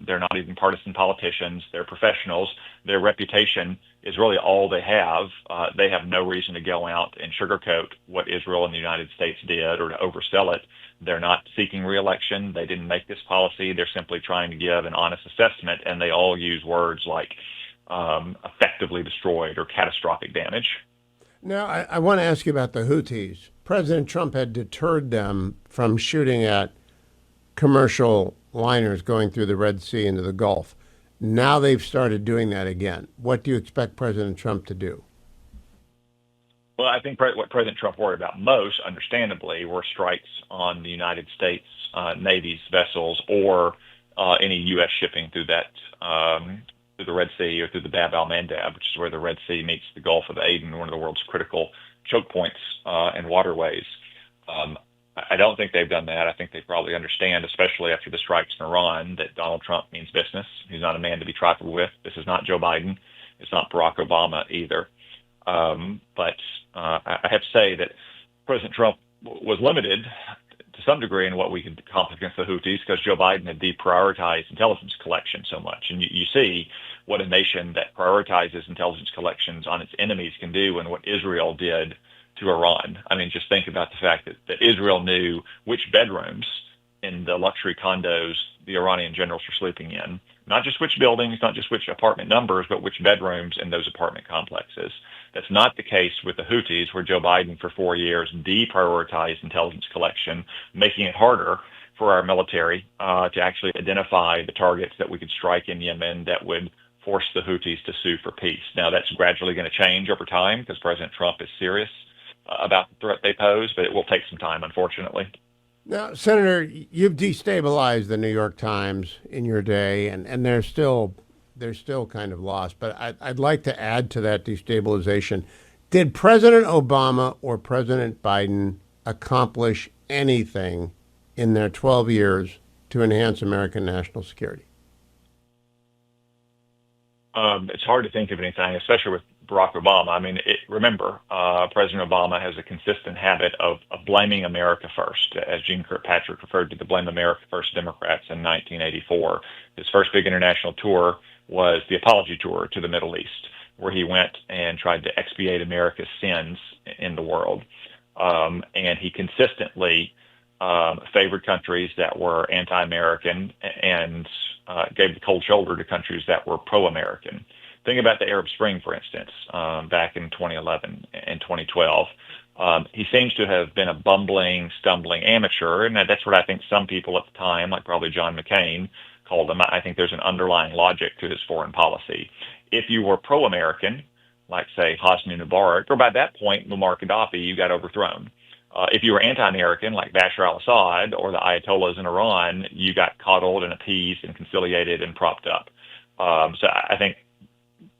They're not even partisan politicians. They're professionals. Their reputation is really all they have. They have no reason to go out and sugarcoat what Israel and the United States did or to oversell it. They're not seeking re-election. They didn't make this policy. They're simply trying to give an honest assessment, and they all use words like effectively destroyed or catastrophic damage. Now, I want to ask you about the Houthis. President Trump had deterred them from shooting at commercial liners going through the Red Sea into the Gulf. Now they've started doing that again. What do you expect President Trump to do? Well, I think what President Trump worried about most, understandably, were strikes on the United States Navy's vessels or any U.S. shipping through that through the Red Sea or through the Bab al-Mandab, which is where the Red Sea meets the Gulf of Aden, one of the world's critical choke points and waterways. I don't think they've done that. I think they probably understand, especially after the strikes in Iran, that Donald Trump means business. He's not a man to be trifled with. This is not Joe Biden. It's not Barack Obama either. But I have to say that President Trump was limited to some degree in what we could accomplish against the Houthis because Joe Biden had deprioritized intelligence collection so much. And you see what a nation that prioritizes intelligence collections on its enemies can do and what Israel did to Iran. I mean, just think about the fact that Israel knew which bedrooms in the luxury condos the Iranian generals were sleeping in. Not just which buildings, not just which apartment numbers, but which bedrooms in those apartment complexes. That's not the case with the Houthis, where Joe Biden for 4 years deprioritized intelligence collection, making it harder for our military to actually identify the targets that we could strike in Yemen that would force the Houthis to sue for peace. Now, that's gradually going to change over time because President Trump is serious about the threat they pose, but it will take some time, unfortunately. Now, Senator, you've destabilized the New York Times in your day, and they're still kind of lost. But I'd like to add to that destabilization. Did President Obama or President Biden accomplish anything in their 12 years to enhance American national security? It's hard to think of anything, especially with Barack Obama. I mean, remember, President Obama has a consistent habit of blaming America first, as Gene Kirkpatrick referred to the Blame America First Democrats in 1984. His first big international tour was the apology tour to the Middle East, where he went and tried to expiate America's sins in the world. And he consistently favored countries that were anti-American and gave the cold shoulder to countries that were pro-American. Think about the Arab Spring, for instance, back in 2011 and 2012. He seems to have been a bumbling, stumbling amateur, and that's what I think some people at the time, like probably John McCain, called him. I think there's an underlying logic to his foreign policy. If you were pro-American, like, say, Hosni Mubarak, or by that point, Muammar Gaddafi, you got overthrown. If you were anti-American, like Bashar al-Assad or the Ayatollahs in Iran, you got coddled and appeased and conciliated and propped up. So I think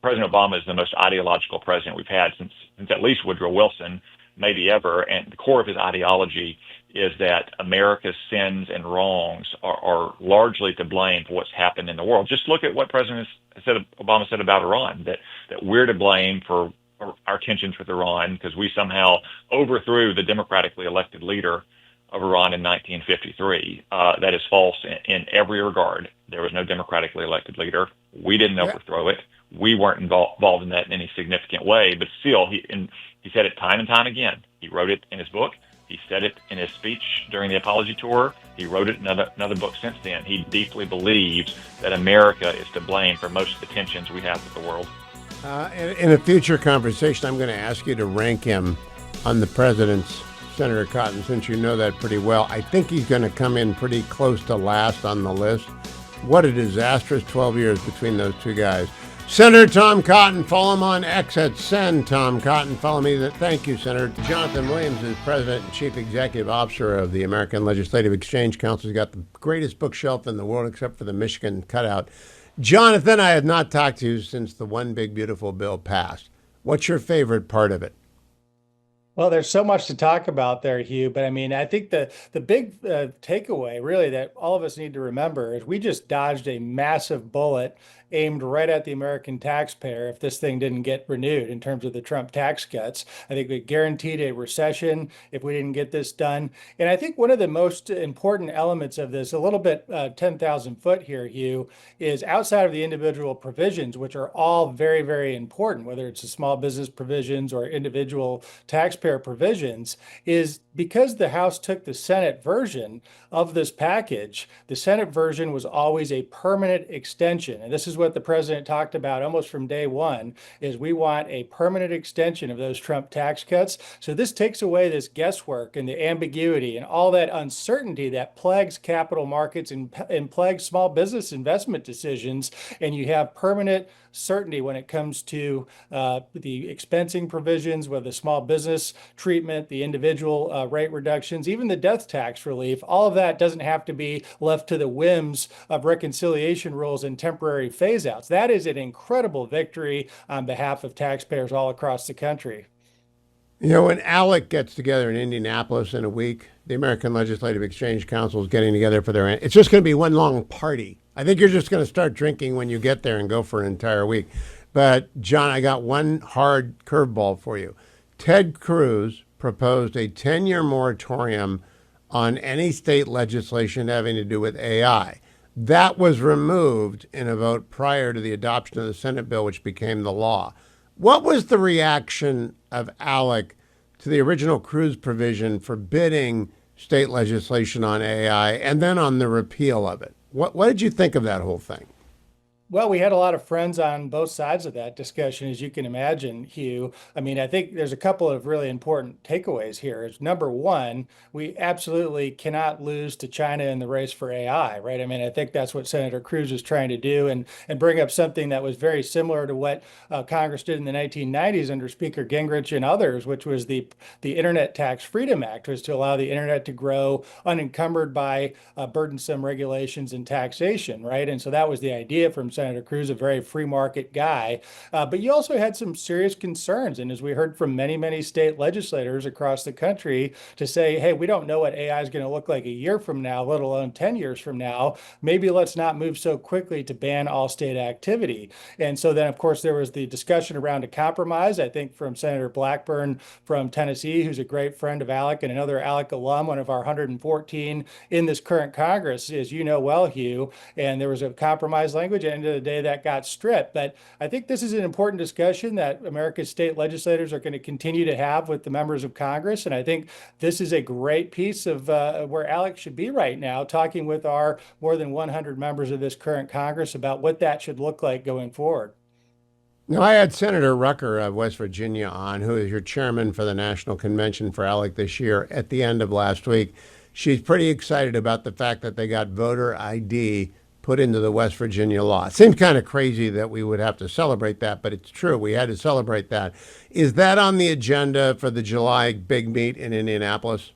President Obama is the most ideological president we've had since at least Woodrow Wilson, maybe ever. And the core of his ideology is that America's sins and wrongs are largely to blame for what's happened in the world. Just look at what Obama said about Iran, that we're to blame for our tensions with Iran because we somehow overthrew the democratically elected leader of Iran in 1953. That is false in every regard. There was no democratically elected leader. We didn't overthrow it. We weren't involved in that in any significant way, but still, he said it time and time again. He wrote it in his book. He said it in his speech during the apology tour. He wrote it in another book since then. He deeply believes that America is to blame for most of the tensions we have with the world. In a future conversation, I'm going to ask you to rank him on the president's Senator Cotton, since you know that pretty well. I think he's going to come in pretty close to last on the list. What a disastrous 12 years between those two guys. Senator Tom Cotton, follow him on X at Send Tom Cotton. Follow me. Thank you, Senator. Jonathan Williams is President and Chief Executive Officer of the American Legislative Exchange Council. He's got the greatest bookshelf in the world except for the Michigan cutout. Jonathan, I have not talked to you since the One Big Beautiful Bill passed. What's your favorite part of it? Well, there's so much to talk about there, Hugh. But I mean, I think the big takeaway, really, that all of us need to remember is we just dodged a massive bullet aimed right at the American taxpayer if this thing didn't get renewed in terms of the Trump tax cuts. I think we guaranteed a recession if we didn't get this done. And I think one of the most important elements of this, a little bit 10,000 foot here, Hugh, is outside of the individual provisions, which are all very, very important, whether it's the small business provisions or individual taxpayer provisions, is because the House took the Senate version of this package, the Senate version was always a permanent extension. And this is what the president talked about almost from day one, is we want a permanent extension of those Trump tax cuts. So this takes away this guesswork and the ambiguity and all that uncertainty that plagues capital markets and plagues small business investment decisions. And you have permanent certainty when it comes to the expensing provisions, whether the small business treatment, the individual rate reductions, even the death tax relief. All of that doesn't have to be left to the whims of reconciliation rules and temporary phase outs. That is an incredible victory on behalf of taxpayers all across the country. You know, when ALEC gets together in Indianapolis in a week, the American Legislative Exchange Council is getting together for it's just going to be one long party. I think you're just going to start drinking when you get there and go for an entire week. But, John, I got one hard curveball for you. Ted Cruz proposed a 10-year moratorium on any state legislation having to do with AI. That was removed in a vote prior to the adoption of the Senate bill, which became the law. What was the reaction of ALEC to the original Cruz provision forbidding state legislation on AI and then on the repeal of it? What did you think of that whole thing? Well, we had a lot of friends on both sides of that discussion, as you can imagine, Hugh. I mean, I think there's a couple of really important takeaways here. Number one, we absolutely cannot lose to China in the race for AI, right? I mean, I think that's what Senator Cruz is trying to do and bring up something that was very similar to what Congress did in the 1990s under Speaker Gingrich and others, which was the Internet Tax Freedom Act, was to allow the internet to grow unencumbered by burdensome regulations and taxation, right? And so that was the idea from Senator Cruz, a very free market guy. But you also had some serious concerns. And as we heard from many, many state legislators across the country to say, hey, we don't know what AI is going to look like a year from now, let alone 10 years from now. Maybe let's not move so quickly to ban all state activity. And so then, of course, there was the discussion around a compromise, I think, from Senator Blackburn from Tennessee, who's a great friend of ALEC and another ALEC alum, one of our 114 in this current Congress, as you know well, Hugh. And there was a compromise language. And the day that got stripped. But I think this is an important discussion that America's state legislators are going to continue to have with the members of Congress. And I think this is a great piece of where ALEC should be right now, talking with our more than 100 members of this current Congress about what that should look like going forward. Now, I had Senator Rucker of West Virginia on, who is your chairman for the National Convention for ALEC this year, at the end of last week. She's pretty excited about the fact that they got voter ID put into the West Virginia law. It seems kind of crazy that we would have to celebrate that, but it's true. We had to celebrate that. Is that on the agenda for the July big meet in Indianapolis?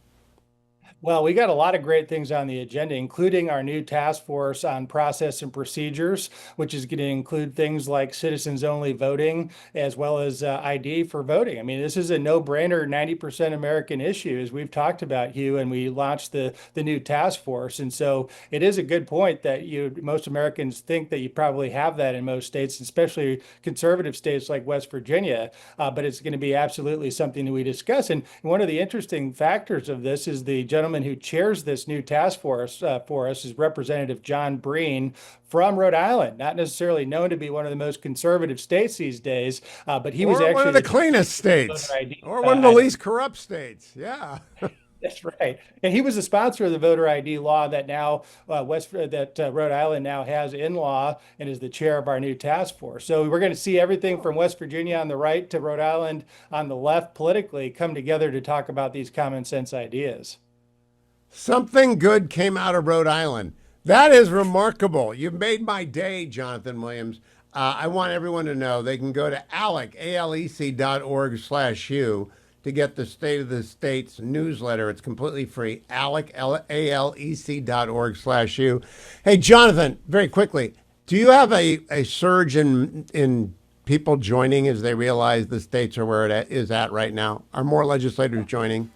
Well, we got a lot of great things on the agenda, including our new task force on process and procedures, which is going to include things like citizens only voting as well as ID for voting. I mean, this is a no-brainer 90% American issue, as we've talked about, Hugh, and we launched the new task force. And so it is a good point that most Americans think that you probably have that in most states, especially conservative states like West Virginia, but it's going to be absolutely something that we discuss. And one of the interesting factors of this is the gentleman who chairs this new task force for us is Representative John Breen from Rhode Island, not necessarily known to be one of the most conservative states these days, but he was actually one of the cleanest states, or one of the least corrupt states. Yeah. That's right. And he was the sponsor of the voter ID law that now Rhode Island now has in law and is the chair of our new task force. So we're going to see everything from West Virginia on the right to Rhode Island on the left politically come together to talk about these common sense ideas. Something good came out of Rhode Island. That is remarkable. You've made my day, Jonathan Williams. I want everyone to know they can go to alec.org/Hugh to get the State of the States newsletter. It's completely free. alec.org/Hugh. Hey, Jonathan, very quickly, do you have a surge in people joining as they realize the states are where it is at right now? Are more legislators joining?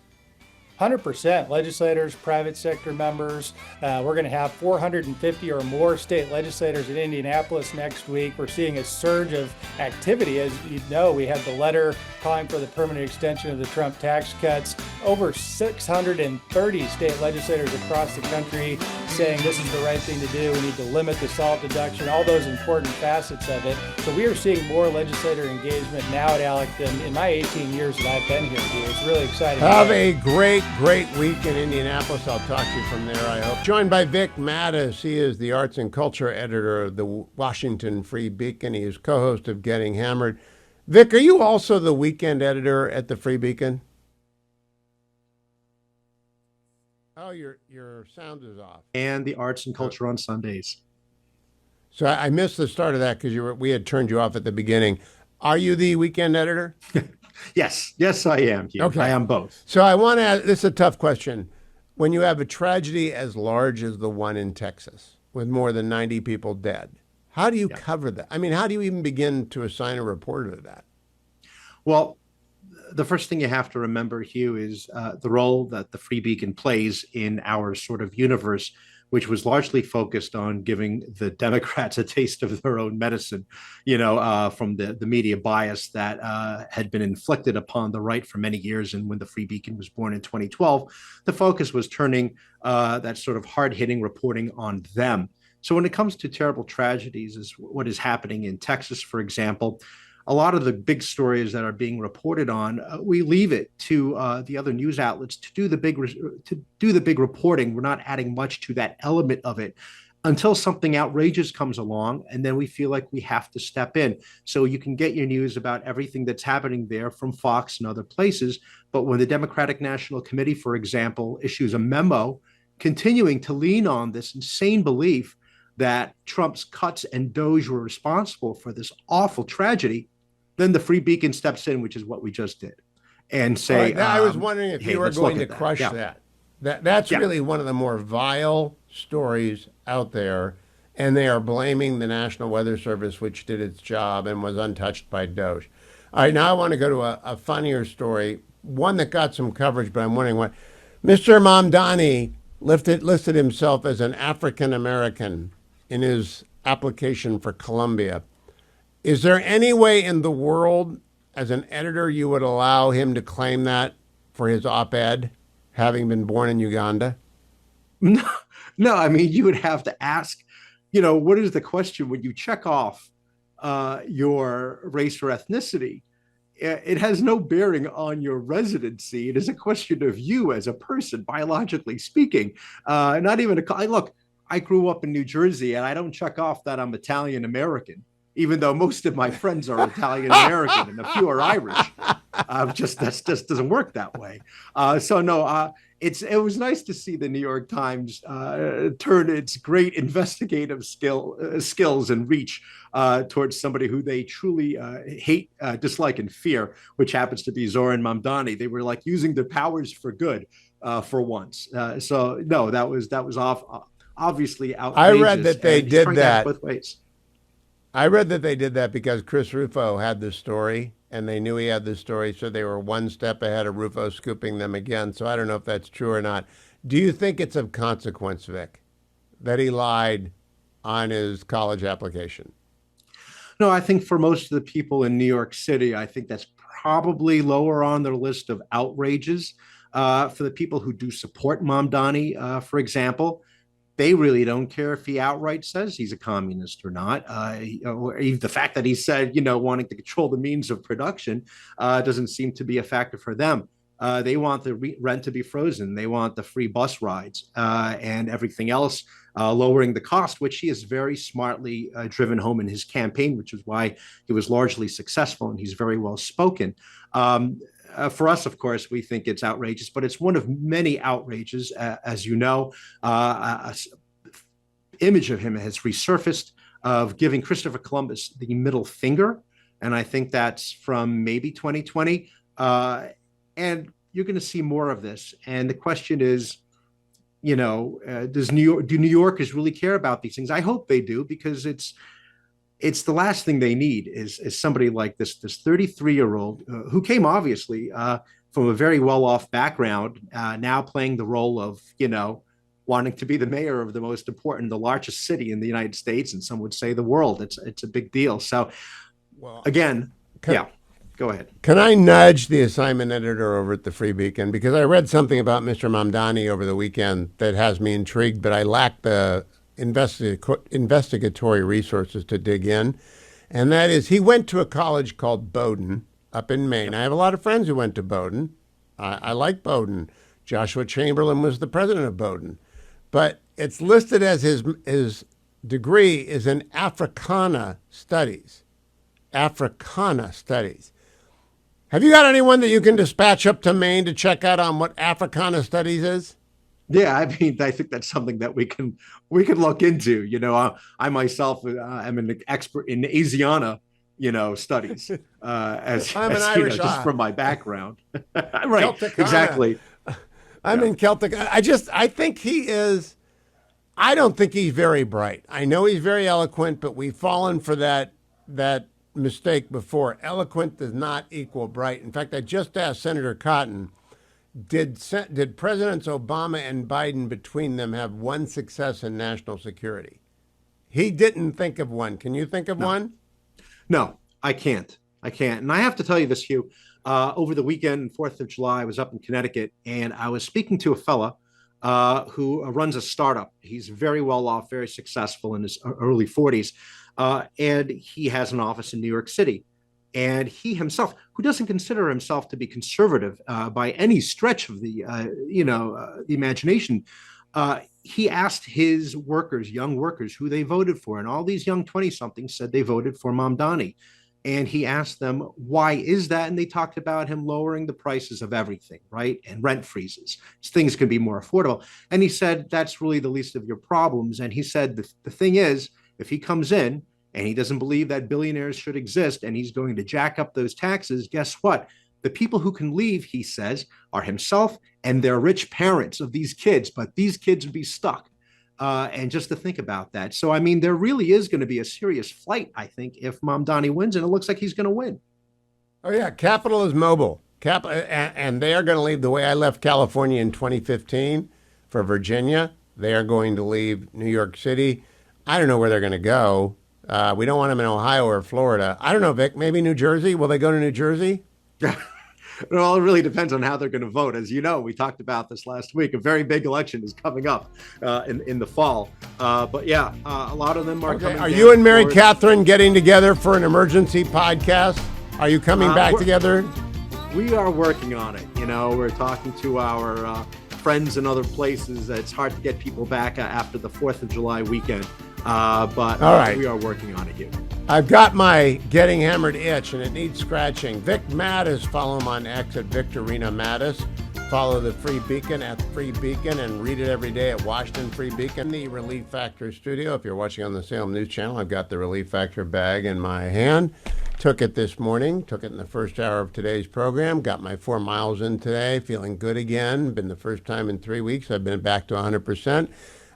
100% legislators, private sector members. We're going to have 450 or more state legislators in Indianapolis next week. We're seeing a surge of activity. As you know, we had the letter calling for the permanent extension of the Trump tax cuts. Over 630 state legislators across the country saying this is the right thing to do. We need to limit the SALT deduction, all those important facets of it. So we are seeing more legislator engagement now at ALEC than in my 18 years that I've been here. It's really exciting. Have a great week in Indianapolis. I'll talk to you from there, I hope. Joined by Vic Mattis. He is the arts and culture editor of the Washington Free Beacon. He is co-host of Getting Hammered. Vic, are you also the weekend editor at the Free Beacon? Oh, your sound is off. And the arts and culture on Sundays. So I missed the start of that because we had turned you off at the beginning. Are you the weekend editor? Yes, I am. Hugh. Okay. I am both. So I want to ask, this is a tough question. When you have a tragedy as large as the one in Texas, with more than 90 people dead, how do you cover that? I mean, how do you even begin to assign a reporter to that? Well, the first thing you have to remember, Hugh, is the role that the Free Beacon plays in our sort of universe, which was largely focused on giving the Democrats a taste of their own medicine, from the media bias that had been inflicted upon the right for many years. And when the Free Beacon was born in 2012, the focus was turning that sort of hard-hitting reporting on them. So when it comes to terrible tragedies, is what is happening in Texas, for example, a lot of the big stories that are being reported on, we leave it to the other news outlets to do the big reporting. We're not adding much to that element of it until something outrageous comes along, and then we feel like we have to step in. So you can get your news about everything that's happening there from Fox and other places, but when the Democratic National Committee, for example, issues a memo continuing to lean on this insane belief that Trump's cuts and DOGE were responsible for this awful tragedy, then the Free Beacon steps in, which is what we just did, and say, I was wondering if hey, you were going to that. crush that. That's really one of the more vile stories out there, and they are blaming the National Weather Service, which did its job and was untouched by DOGE. All right, now I want to go to a funnier story, one that got some coverage, but I'm wondering what. Mr. Mamdani listed himself as an African American in his application for Columbia. Is there any way in the world, as an editor, you would allow him to claim that for his op-ed, having been born in Uganda? No, I mean, you would have to ask, what is the question when you check off your race or ethnicity? It has no bearing on your residency. It is a question of you as a person, biologically speaking. Not even look, I grew up in New Jersey, and I don't check off that I'm Italian American, even though most of my friends are Italian American and a few are Irish. That just doesn't work that way. It was nice to see the New York Times turn its great investigative skills and reach towards somebody who they truly hate, dislike, and fear, which happens to be Zoran Mamdani. They were like using their powers for good for once. No, that was obviously outrageous. I read that they did that both ways. I read that they did that because Chris Rufo had the story, and they knew he had the story, so they were one step ahead of Rufo scooping them again. So I don't know if that's true or not. Do you think it's of consequence, Vic, that he lied on his college application? No, I think for most of the people in New York City, I think that's probably lower on their list of outrages. For the people who do support Mamdani, for example, they really don't care if he outright says he's a communist or not. The fact that he said, wanting to control the means of production doesn't seem to be a factor for them. They want the rent to be frozen. They want the free bus rides and everything else, lowering the cost, which he has very smartly driven home in his campaign, which is why he was largely successful and he's very well spoken. For us, of course, we think it's outrageous, but it's one of many outrages. As you know, image of him has resurfaced of giving Christopher Columbus the middle finger. And I think that's from maybe 2020. And you're going to see more of this. And the question is, do New Yorkers really care about these things? I hope they do, because it's the last thing they need is somebody like this 33-year-old who came obviously from a very well-off background, now playing the role of, wanting to be the mayor of the most important, the largest city in the United States, and some would say the world. It's a big deal. So, again, go ahead. Can I nudge the assignment editor over at the Free Beacon? Because I read something about Mr. Mamdani over the weekend that has me intrigued, but I lack the investigatory resources to dig in. And that is, he went to a college called Bowdoin up in Maine. I have a lot of friends who went to Bowdoin. I like Bowdoin. Joshua Chamberlain was the president of Bowdoin. But it's listed as his degree is in Africana Studies. Africana Studies. Have you got anyone that you can dispatch up to Maine to check out on what Africana Studies is? Yeah, I think that's something that we can look into. I myself am an expert in Asiana, studies. I'm an Irish, just from my background. Right, Celtic exactly. I'm in Celtic. I think he is. I don't think he's very bright. I know he's very eloquent, but we've fallen for that mistake before. Eloquent does not equal bright. In fact, I just asked Senator Cotton, did Presidents Obama and Biden between them have one success in national security? He didn't think of one. Can you think of one? No, I can't. And I have to tell you this, Hugh. Over the weekend, 4th of July, I was up in Connecticut, and I was speaking to a fella who runs a startup. He's very well off, very successful in his early 40s. And he has an office in New York City. And he himself, who doesn't consider himself to be conservative by any stretch of the imagination, he asked his workers, young workers, who they voted for. And all these young 20-somethings said they voted for Mamdani. And he asked them, why is that? And they talked about him lowering the prices of everything, right? And rent freezes. Things can be more affordable. And he said, that's really the least of your problems. And he said, the thing is, if he comes in and he doesn't believe that billionaires should exist and he's going to jack up those taxes, guess what? The people who can leave, he says, are himself and their rich parents of these kids. But these kids would be stuck. And just to think about that. So, there really is going to be a serious fight, I think, if Mamdani wins, and it looks like he's going to win. Oh, yeah. Capital is mobile. And they are going to leave the way I left California in 2015 for Virginia. They are going to leave New York City. I don't know where they're going to go. We don't want them in Ohio or Florida. I don't know, Vic. Maybe New Jersey? Will they go to New Jersey? Well, it really depends on how they're going to vote. As you know, we talked about this last week. A very big election is coming up in the fall. But yeah, a lot of them are coming. Are you and Mary Catherine getting together for an emergency podcast? Are you coming back together? We are working on it. We're talking to our friends in other places. It's hard to get people back after the 4th of July weekend. But all right. We are working on it here. I've got my Getting Hammered itch, and it needs scratching. Vic Mattis, follow him on X at Victorina Mattis. Follow the Free Beacon at Free Beacon, and read it every day at Washington Free Beacon. The Relief Factor studio. If you're watching on the Salem News Channel, I've got the Relief Factor bag in my hand. Took it this morning. Took it in the first hour of today's program. Got my 4 miles in today. Feeling good again. Been the first time in 3 weeks I've been back to 100%.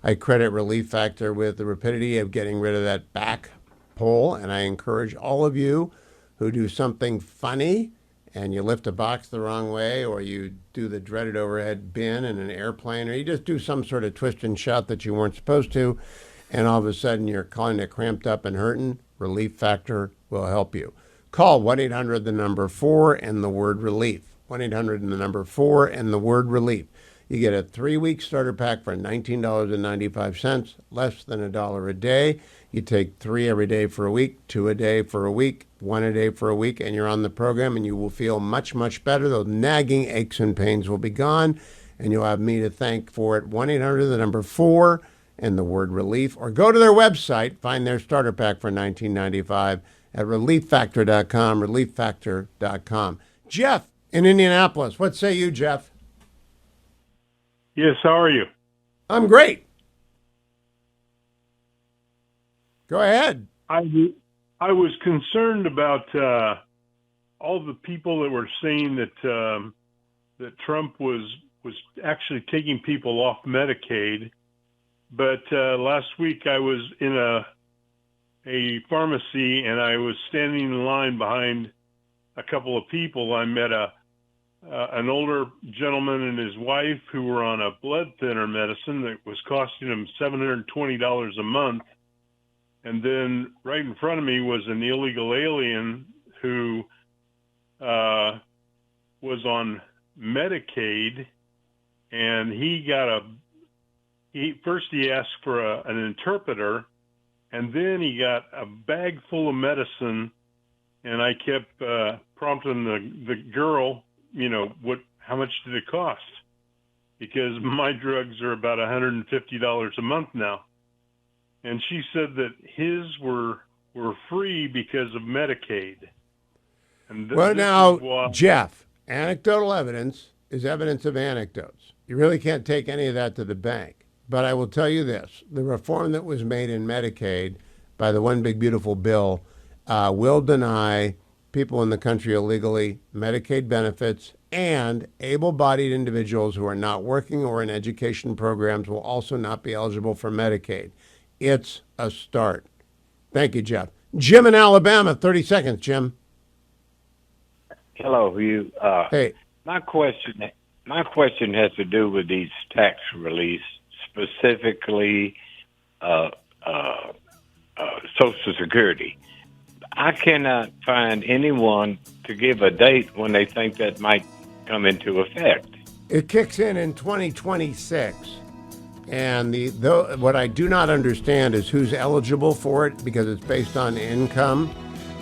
I credit Relief Factor with the rapidity of getting rid of that back pull, and I encourage all of you who do something funny and you lift a box the wrong way, or you do the dreaded overhead bin in an airplane, or you just do some sort of twist and shout that you weren't supposed to, and all of a sudden you're calling it cramped up and hurting, Relief Factor will help you. Call 1-800 the number 4 and the word relief. 1-800 and the number 4 and the word relief. You get a 3-week starter pack for $19.95, less than $1 a day. You take 3 every day for a week, 2 a day for a week, 1 a day for a week, and you're on the program, and you will feel much, much better. Those nagging aches and pains will be gone, and you'll have me to thank for it. 1-800-4 and the word relief, or go to their website, find their starter pack for $19.95 at relieffactor.com, relieffactor.com. Jeff in Indianapolis, what say you, Jeff? Yes, how are you? I'm great. Go ahead. I was concerned about all the people that were saying that that Trump was actually taking people off Medicaid. But last week I was in a pharmacy, and I was standing in line behind a couple of people. I met an older gentleman and his wife who were on a blood thinner medicine that was costing them $720 a month. And then right in front of me was an illegal alien who was on Medicaid, and he asked for an interpreter, and then he got a bag full of medicine, and I kept prompting the girl, how much did it cost? Because my drugs are about $150 a month now. And she said that his were free because of Medicaid. And Well, now, Jeff, anecdotal evidence is evidence of anecdotes. You really can't take any of that to the bank. But I will tell you this. The reform that was made in Medicaid by the One Big Beautiful Bill will deny people in the country illegally Medicaid benefits, and able-bodied individuals who are not working or in education programs will also not be eligible for Medicaid. It's a start. Thank you, Jeff. Jim in Alabama, 30 seconds, Jim. Hello, Hugh. Hey. My question has to do with these tax reliefs, specifically Social Security. I cannot find anyone to give a date when they think that might come into effect. It kicks in 2026. And what I do not understand is who's eligible for it, because it's based on income.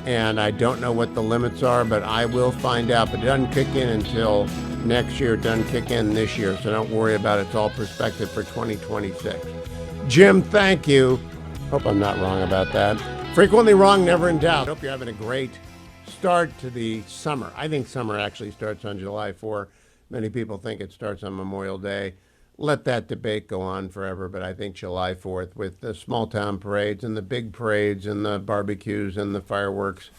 And I don't know what the limits are, but I will find out. But it doesn't kick in until next year. It doesn't kick in this year, so don't worry about it. It's all prospective for 2026. Jim, thank you. Hope I'm not wrong about that. Frequently wrong, never in doubt. Hope you're having a great start to the summer. I think summer actually starts on July 4. Many people think it starts on Memorial Day. Let that debate go on forever, but I think July 4th, with the small town parades and the big parades and the barbecues and the fireworks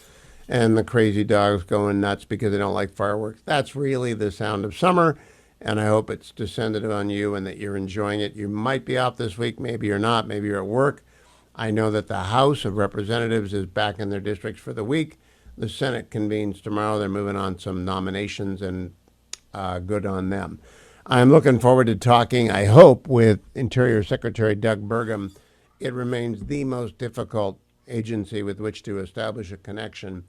and the crazy dogs going nuts because they don't like fireworks, that's really the sound of summer, and I hope it's descended on you and that you're enjoying it. You might be out this week, maybe you're not, maybe you're at work. I know that the House of Representatives is back in their districts for the week. The Senate convenes tomorrow. They're moving on some nominations, and good on them. I'm looking forward to talking, I hope, with Interior Secretary Doug Burgum. It remains the most difficult agency with which to establish a connection,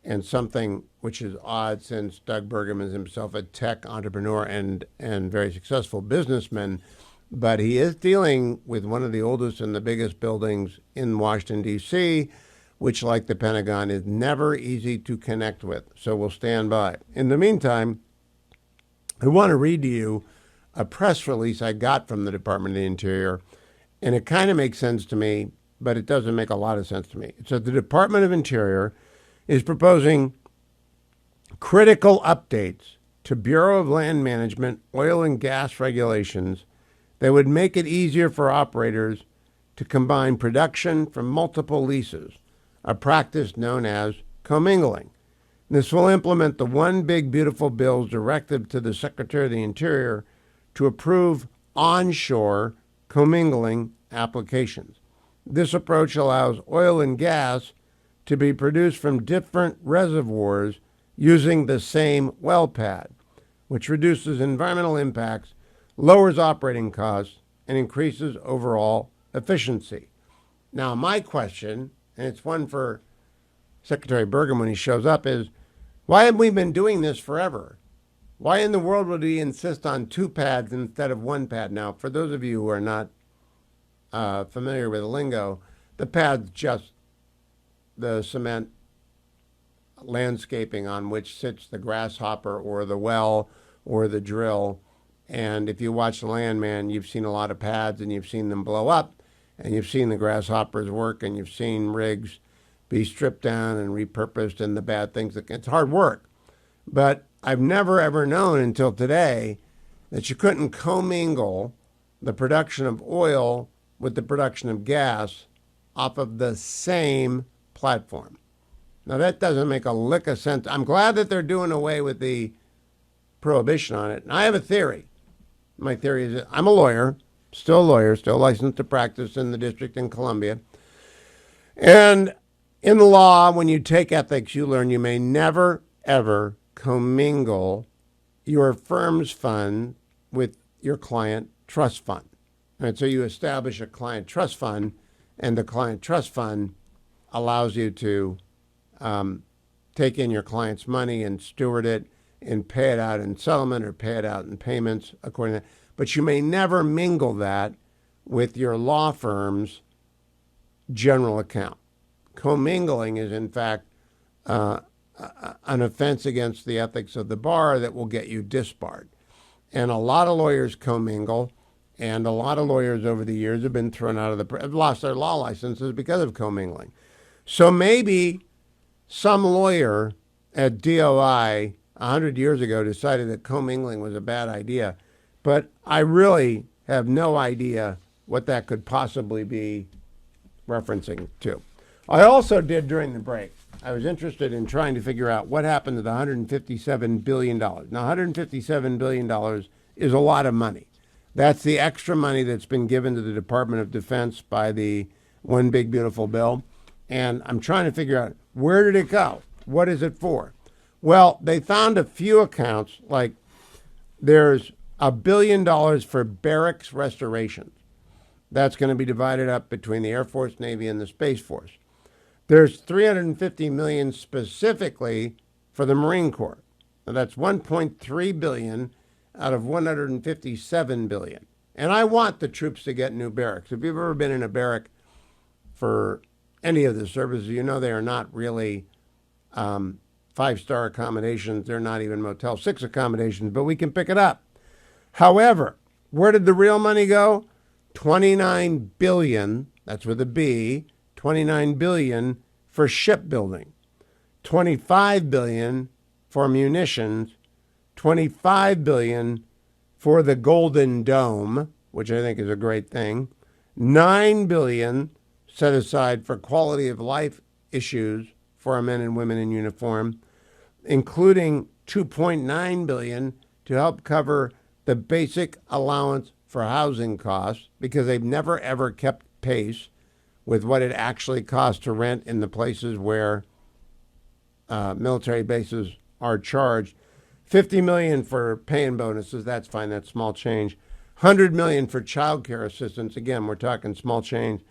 and something which is odd since Doug Burgum is himself a tech entrepreneur and very successful businessman. But he is dealing with one of the oldest and the biggest buildings in Washington, D.C., which, like the Pentagon, is never easy to connect with. So we'll stand by. In the meantime, I want to read to you a press release I got from the Department of the Interior, and it kind of makes sense to me, but it doesn't make a lot of sense to me. It says the Department of Interior is proposing critical updates to Bureau of Land Management oil and gas regulations that would make it easier for operators to combine production from multiple leases, a practice known as commingling. This will implement the One Big Beautiful Bill's directive to the Secretary of the Interior to approve onshore commingling applications. This approach allows oil and gas to be produced from different reservoirs using the same well pad, which reduces environmental impacts, lowers operating costs, and increases overall efficiency. Now, my question, and it's one for Secretary Burgum when he shows up, is why have we been doing this forever? Why in the world would he insist on 2 pads instead of 1 pad? Now, for those of you who are not familiar with the lingo, the pad's just the cement landscaping on which sits the grasshopper or the well or the drill. And if you watch The Landman, you've seen a lot of pads and you've seen them blow up and you've seen the grasshoppers work and you've seen rigs be stripped down and repurposed and the bad things. It's hard work. But I've never ever known until today that you couldn't commingle the production of oil with the production of gas off of the same platform. Now, that doesn't make a lick of sense. I'm glad that they're doing away with the prohibition on it. And I have a theory. My theory is that I'm a lawyer, still licensed to practice in the District in Columbia. And in the law, when you take ethics, you learn you may never, ever commingle your firm's fund with your client trust fund. And so you establish a client trust fund, and the client trust fund allows you to take in your client's money and steward it and pay it out in settlement or pay it out in payments according to that. But you may never mingle that with your law firm's general account. Commingling is, in fact, an offense against the ethics of the bar that will get you disbarred. And a lot of lawyers commingle, and a lot of lawyers over the years have been thrown out of have lost their law licenses because of commingling. So maybe some lawyer at DOI 100 years ago decided that commingling was a bad idea, but I really have no idea what that could possibly be referencing to. I also did during the break, I was interested in trying to figure out what happened to the $157 billion. Now, $157 billion is a lot of money. That's the extra money that's been given to the Department of Defense by the One Big Beautiful Bill. And I'm trying to figure out, where did it go? What is it for? Well, they found a few accounts, like there's $1 billion for barracks restoration. That's going to be divided up between the Air Force, Navy, and the Space Force. There's $350 million specifically for the Marine Corps. Now, that's $1.3 billion out of $157 billion. And I want the troops to get new barracks. If you've ever been in a barrack for any of the services, you know they are not really 5-star accommodations. They're not even Motel 6 accommodations, but we can pick it up. However, where did the real money go? $29 billion, that's with a B, $29 billion for shipbuilding, $25 billion for munitions, $25 billion for the Golden Dome, which I think is a great thing, $9 billion set aside for quality of life issues for our men and women in uniform, including $2.9 billion to help cover the basic allowance for housing costs, because they've never ever kept pace with what it actually costs to rent in the places where military bases are charged. $50 million for pay and bonuses, that's fine, that's small change. $100 million for child care assistance, again, we're talking small change.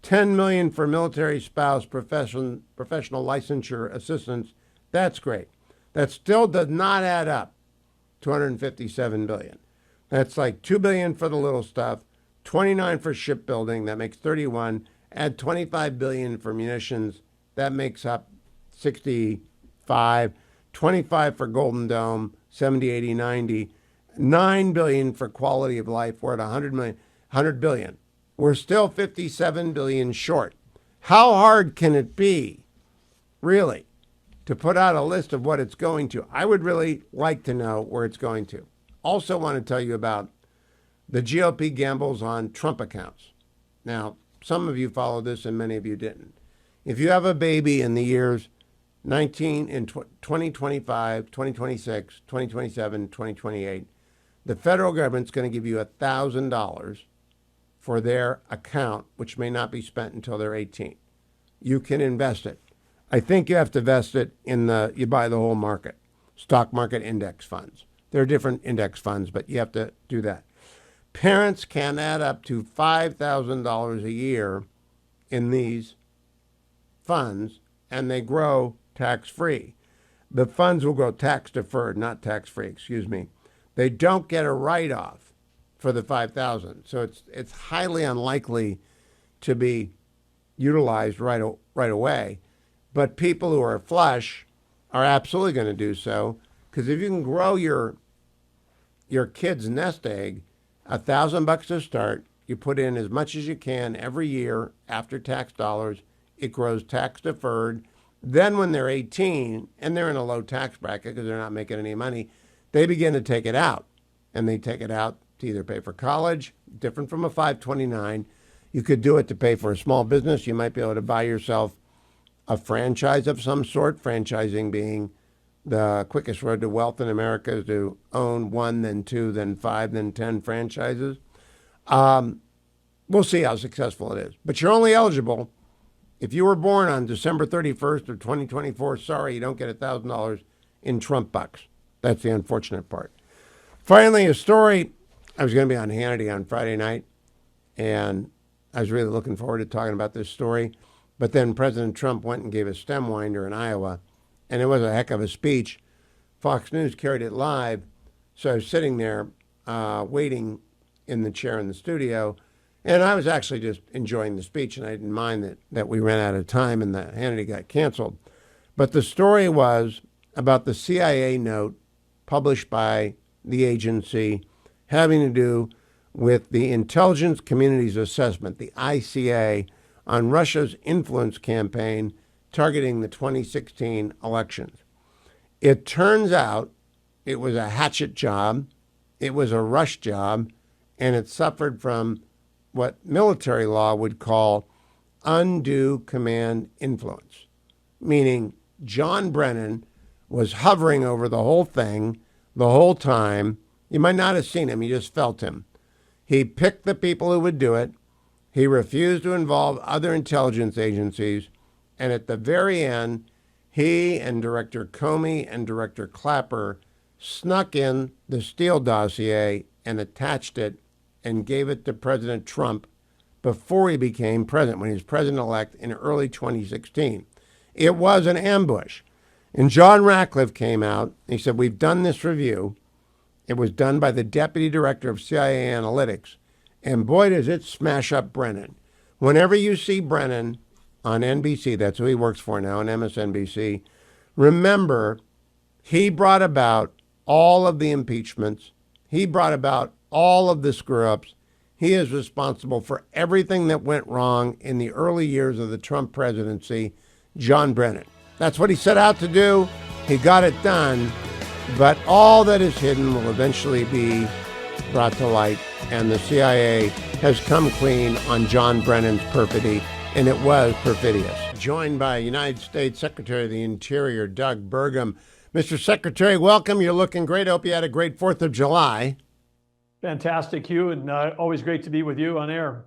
$10 million for military spouse professional licensure assistance, that's great. That still does not add up to $157 billion. That's like $2 billion for the little stuff, $29 billion for shipbuilding, that makes $31 billion. Add $25 billion for munitions, that makes up $65 billion. $25 billion for Golden Dome, 70, 80, 90. $9 billion for quality of life. We're at $100 billion. We're still $57 billion short. How hard can it be, really, to put out a list of what it's going to? I would really like to know where it's going to. Also want to tell you about the GOP gambles on Trump accounts. Now, some of you followed this and many of you didn't. If you have a baby in the years 2025, 2026, 2027, 2028, the federal government's going to give you $1,000 for their account, which may not be spent until they're 18. You can invest it. I think you have to vest it in you buy the whole market, stock market index funds. There are different index funds, but you have to do that. Parents can add up to $5,000 a year in these funds, and they grow tax-free. the funds will go tax deferred, not tax free, excuse me. They don't get a write-off for the 5,000. So it's highly unlikely to be utilized right away. But people who are flush are absolutely going to do so, because if you can grow your kid's nest egg, $1,000 to start, you put in as much as you can every year after tax dollars, it grows tax deferred. Then when they're 18 and they're in a low tax bracket because they're not making any money, they begin to take it out. And they take it out to either pay for college, different from a 529. You could do it to pay for a small business. You might be able to buy yourself a franchise of some sort, franchising being the quickest road to wealth in America, is to own 1, then 2, then 5, then 10 franchises. We'll see how successful it is. But you're only eligible if you were born on December 31st of 2024. Sorry, you don't get $1,000 in Trump bucks. That's the unfortunate part. Finally, a story. I was going to be on Hannity on Friday night, and I was really looking forward to talking about this story. But then President Trump went and gave a stem winder in Iowa, and it was a heck of a speech. Fox News carried it live, so I was sitting there waiting in the chair in the studio, and I was actually just enjoying the speech, and I didn't mind that we ran out of time and that Hannity got canceled. But the story was about the CIA note published by the agency having to do with the intelligence community's assessment, the ICA, on Russia's influence campaign targeting the 2016 elections. It turns out it was a hatchet job, it was a rush job, and it suffered from what military law would call undue command influence, meaning John Brennan was hovering over the whole thing the whole time. You might not have seen him, you just felt him. He picked the people who would do it. He refused to involve other intelligence agencies. And at the very end, he and Director Comey and Director Clapper snuck in the Steele dossier and attached it and gave it to President Trump before he became president, when he was president-elect in early 2016. It was an ambush. And John Ratcliffe came out. He said, we've done this review. It was done by the deputy director of CIA analytics. And boy, does it smash up Brennan. Whenever you see Brennan on NBC, that's who he works for now, on MSNBC, remember, he brought about all of the impeachments. He brought about all of the screw-ups. He is responsible for everything that went wrong in the early years of the Trump presidency, John Brennan. That's what he set out to do. He got it done. But all that is hidden will eventually be brought to light. And the CIA has come clean on John Brennan's perfidy, and it was perfidious. Joined by United States Secretary of the Interior, Doug Burgum. Mr. Secretary, welcome. You're looking great. I hope you had a great 4th of July. Fantastic, Hugh, and always great to be with you on air.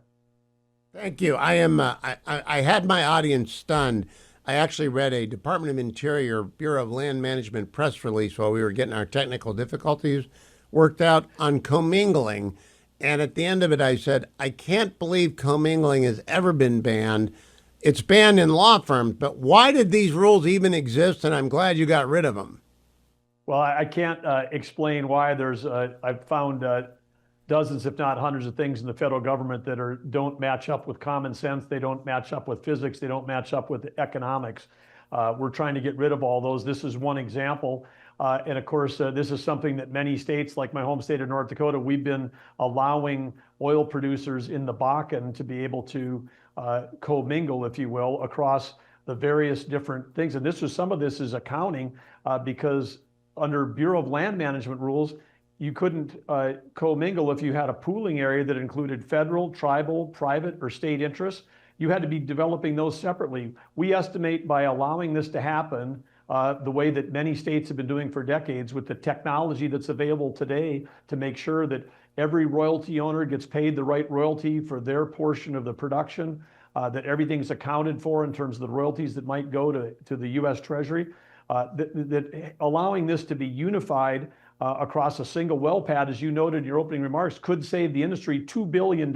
Thank you. I had my audience stunned. I actually read a Department of Interior, Bureau of Land Management press release while we were getting our technical difficulties worked out on commingling. And at the end of it, I said, I can't believe commingling has ever been banned. It's banned in law firms, but why did these rules even exist? And I'm glad you got rid of them. Well, I can't explain why. I've found dozens, if not hundreds of things in the federal government that don't match up with common sense. They don't match up with physics. They don't match up with economics. We're trying to get rid of all those. This is one example. And of course, this is something that many states, like my home state of North Dakota, we've been allowing oil producers in the Bakken to be able to commingle, if you will, across the various different things. And some of this is accounting because under Bureau of Land Management rules, you couldn't commingle if you had a pooling area that included federal, tribal, private, or state interests. You had to be developing those separately. We estimate by allowing this to happen the way that many states have been doing for decades with the technology that's available today to make sure that every royalty owner gets paid the right royalty for their portion of the production, that everything's accounted for in terms of the royalties that might go to the U.S. Treasury, that allowing this to be unified across a single well pad, as you noted in your opening remarks, could save the industry $2 billion.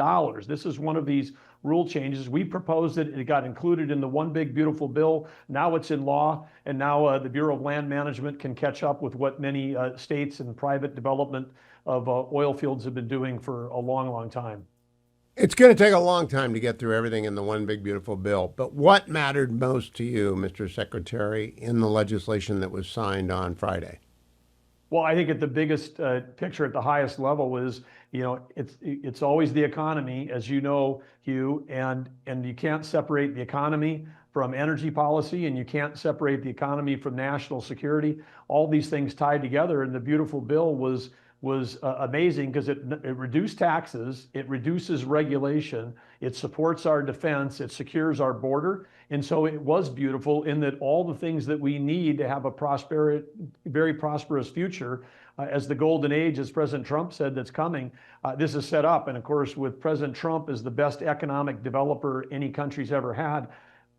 This is one of these rule changes. We proposed it. It got included in the One Big Beautiful Bill. Now it's in law, and now the Bureau of Land Management can catch up with what many states and private development of oil fields have been doing for a long, long time. It's going to take a long time to get through everything in the One Big Beautiful Bill. But what mattered most to you, Mr. Secretary, in the legislation that was signed on Friday? Well, I think at the biggest picture at the highest level is, it's always the economy, as you know, Hugh, and you can't separate the economy from energy policy, and you can't separate the economy from national security. All these things tied together, and the beautiful bill was amazing because it reduced taxes, it reduces regulation, it supports our defense, it secures our border. And so it was beautiful in that all the things that we need to have a very prosperous future as the golden age, as President Trump said, that's coming, this is set up. And of course, with President Trump as the best economic developer any country's ever had,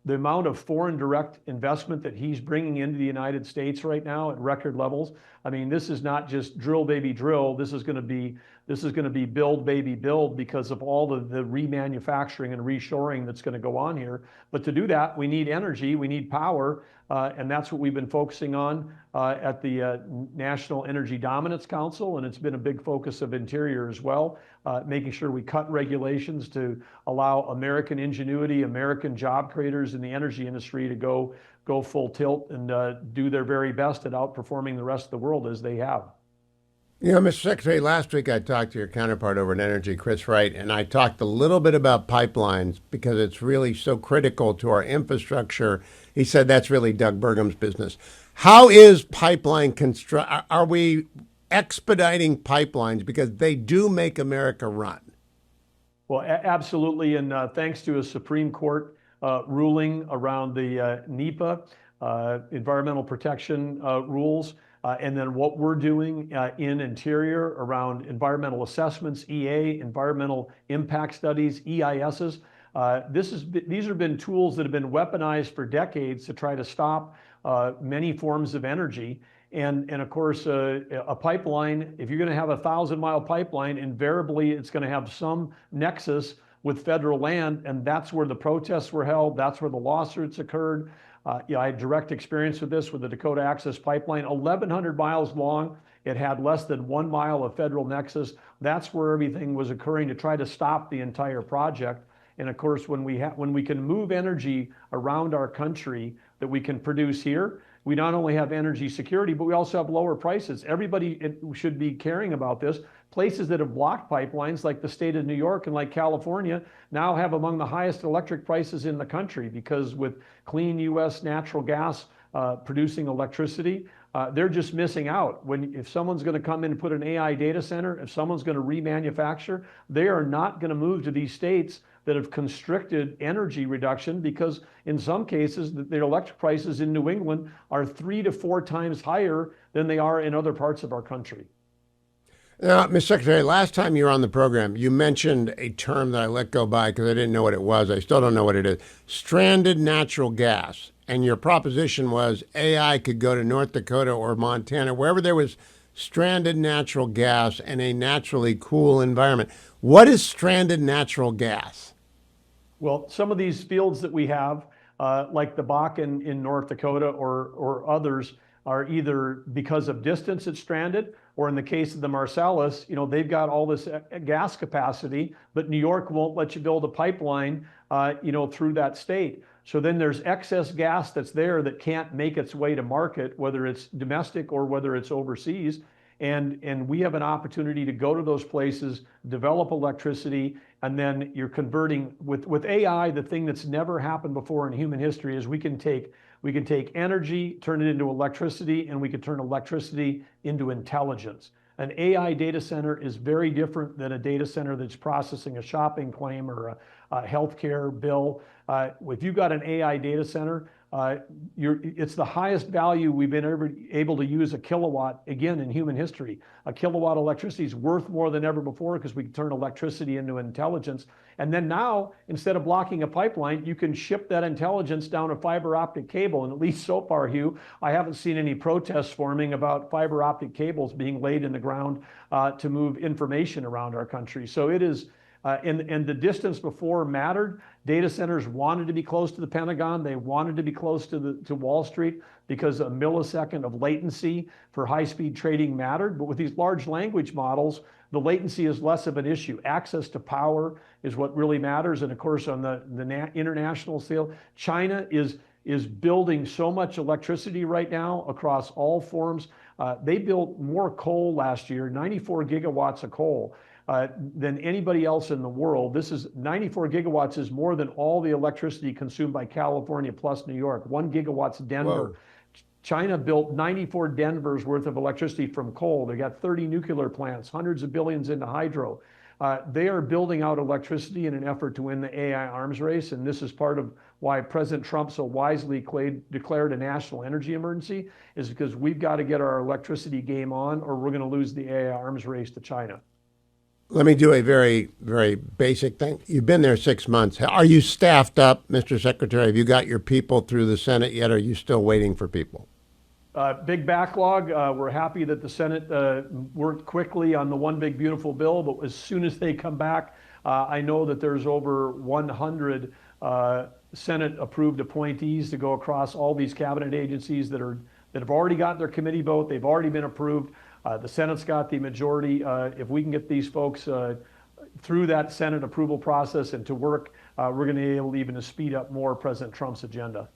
the amount of foreign direct investment that he's bringing into the United States right now at record levels. I mean, this is not just drill, baby, drill. This is going to be build, baby, build, because of all the remanufacturing and reshoring that's going to go on here. But to do that, we need energy, we need power, and that's what we've been focusing on at the National Energy Dominance Council, and it's been a big focus of Interior as well, making sure we cut regulations to allow American ingenuity, American job creators in the energy industry to go full tilt and do their very best at outperforming the rest of the world as they have. You know, Mr. Secretary, last week I talked to your counterpart over in energy, Chris Wright, and I talked a little bit about pipelines because it's really so critical to our infrastructure. He said that's really Doug Burgum's business. How is pipeline are we expediting pipelines because they do make America run? Well, absolutely, and thanks to a Supreme Court ruling around the NEPA, environmental protection rules, and then what we're doing in Interior around environmental assessments, EA, environmental impact studies, EISs. These have been tools that have been weaponized for decades to try to stop many forms of energy. And of course, a pipeline, if you're going to have a 1,000-mile pipeline, invariably it's going to have some nexus with federal land, and that's where the protests were held. That's where the lawsuits occurred. I had direct experience with this with the Dakota Access Pipeline, 1,100 miles long. It had less than 1 mile of federal nexus. That's where everything was occurring to try to stop the entire project. And of course, when we can move energy around our country that we can produce here, we not only have energy security, but we also have lower prices. Everybody should be caring about this. Places that have blocked pipelines, like the state of New York and like California, now have among the highest electric prices in the country because with clean U.S. natural gas producing electricity, they're just missing out. If someone's going to come in and put an AI data center, if someone's going to remanufacture, they are not going to move to these states that have constricted energy reduction because in some cases their electric prices in New England are 3 to 4 times higher than they are in other parts of our country. Now, Mr. Secretary, last time you were on the program, you mentioned a term that I let go by because I didn't know what it was. I still don't know what it is. Stranded natural gas. And your proposition was AI could go to North Dakota or Montana, wherever there was stranded natural gas and a naturally cool environment. What is stranded natural gas? Well, some of these fields that we have, like the Bakken in North Dakota or others, are either because of distance it's stranded, or in the case of the Marcellus, they've got all this gas capacity, but New York won't let you build a pipeline, through that state. So then there's excess gas that's there that can't make its way to market, whether it's domestic or whether it's overseas. And we have an opportunity to go to those places, develop electricity, and then you're converting with AI. The thing that's never happened before in human history is we can take energy, turn it into electricity, and we can turn electricity into intelligence. An AI data center is very different than a data center that's processing a shopping claim or a healthcare bill. If you've got an AI data center, It's the highest value we've been ever able to use a kilowatt, again, in human history. A kilowatt of electricity is worth more than ever before because we can turn electricity into intelligence. And then now, instead of blocking a pipeline, you can ship that intelligence down a fiber optic cable. And at least so far, Hugh, I haven't seen any protests forming about fiber optic cables being laid in the ground to move information around our country. So it is, and the distance before mattered. Data centers wanted to be close to the Pentagon. They wanted to be close to Wall Street because a millisecond of latency for high-speed trading mattered. But with these large language models, the latency is less of an issue. Access to power is what really matters. And of course, on the international scale, China is building so much electricity right now across all forms. They built more coal last year, 94 gigawatts of coal. Than anybody else in the world. This is 94 gigawatts is more than all the electricity consumed by California plus New York. 1 gigawatt's Denver. Whoa. China built 94 Denver's worth of electricity from coal. They got 30 nuclear plants, hundreds of billions into hydro. They are building out electricity in an effort to win the AI arms race. And this is part of why President Trump so wisely declared a national energy emergency, is because we've got to get our electricity game on or we're going to lose the AI arms race to China. Let me do a very, very basic thing. You've been there 6 months. Are you staffed up, Mr. Secretary? Have you got your people through the Senate yet? Or are you still waiting for people? Big backlog. We're happy that the Senate worked quickly on the one big beautiful bill, but as soon as they come back, I know that there's over 100 Senate approved appointees to go across all these cabinet agencies that have already gotten their committee vote. They've already been approved. The Senate's got the majority. If we can get these folks through that Senate approval process and to work, we're going to be able even to speed up more President Trump's agenda.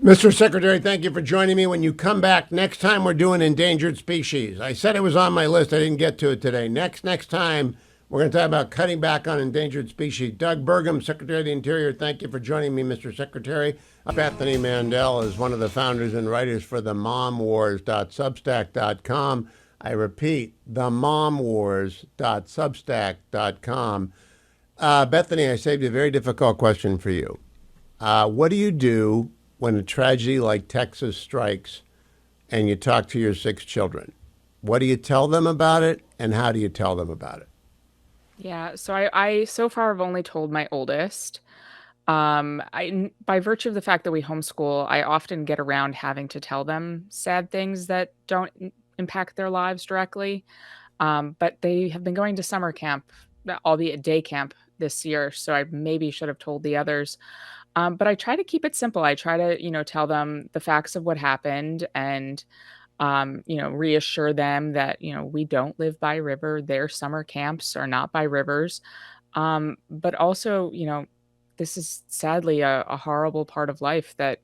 Mr. Secretary, thank you for joining me. When you come back, next time we're doing endangered species. I said it was on my list. I didn't get to it today. Next time, we're going to talk about cutting back on endangered species. Doug Burgum, Secretary of the Interior, thank you for joining me, Mr. Secretary. Bethany Mandel is one of the founders and writers for the momwars.substack.com. I repeat, the momwars.substack.com. Bethany, I saved a very difficult question for you. What do you do when a tragedy like Texas strikes and you talk to your 6 children? What do you tell them about it, and how do you tell them about it? Yeah, so I so far have only told my oldest. By virtue of the fact that we homeschool, I often get around having to tell them sad things that don't impact their lives directly. But they have been going to summer camp, albeit day camp, this year, so I maybe should have told the others. But I try to keep it simple. I try to, tell them the facts of what happened and, reassure them that, we don't live by a river. Their summer camps are not by rivers. But also, this is sadly a horrible part of life that,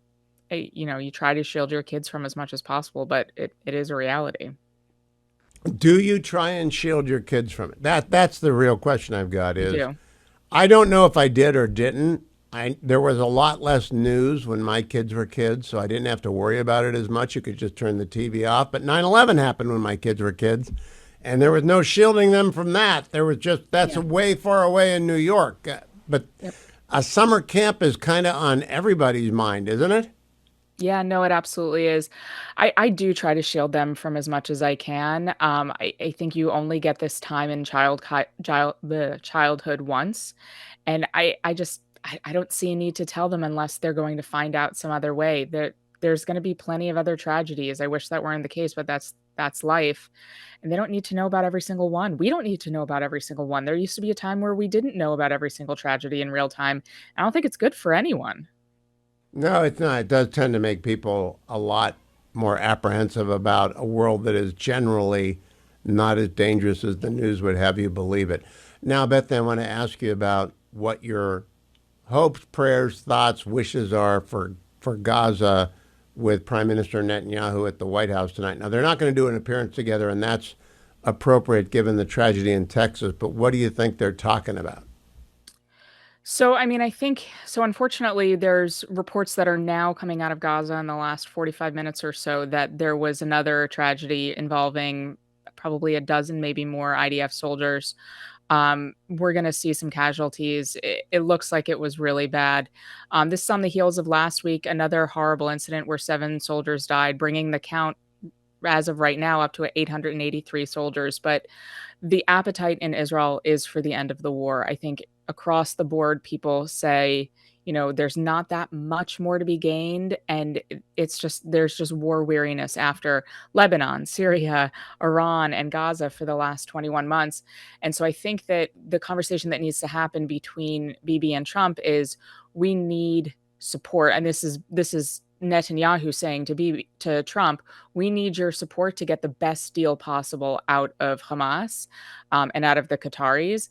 you try to shield your kids from as much as possible, but it is a reality. Do you try and shield your kids from it? That's the real question I've got is, do. I don't know if I did or didn't. There was a lot less news when my kids were kids, so I didn't have to worry about it as much. You could just turn the TV off. But 9/11 happened when my kids were kids, and there was no shielding them from that. There was just, that's way far away in New York. But a summer camp is kind of on everybody's mind, isn't it? Yeah, no, it absolutely is. I do try to shield them from as much as I can. I think you only get this time in childhood once. And I don't see a need to tell them unless they're going to find out some other way. There's going to be plenty of other tragedies. I wish that weren't the case, but that's life. And they don't need to know about every single one. We don't need to know about every single one. There used to be a time where we didn't know about every single tragedy in real time. I don't think it's good for anyone. No, it's not. It does tend to make people a lot more apprehensive about a world that is generally not as dangerous as the news would have you believe it. Now, Beth, I want to ask you about what your hopes, prayers, thoughts, wishes are for Gaza with Prime Minister Netanyahu at the White House tonight. Now, they're not going to do an appearance together, and that's appropriate given the tragedy in Texas, but what do you think they're talking about? So, I think, unfortunately, there's reports that are now coming out of Gaza in the last 45 minutes or so that there was another tragedy involving probably a dozen, maybe more IDF soldiers we're going to see some casualties. It looks like it was really bad. This is on the heels of last week, another horrible incident where 7 soldiers died, bringing the count as of right now up to 883 soldiers. But the appetite in Israel is for the end of the war. I think across the board, people say, there's not that much more to be gained. And there's just war weariness after Lebanon, Syria, Iran, and Gaza for the last 21 months. And so I think that the conversation that needs to happen between Bibi and Trump is we need support. And this is Netanyahu saying to Trump, we need your support to get the best deal possible out of Hamas and out of the Qataris,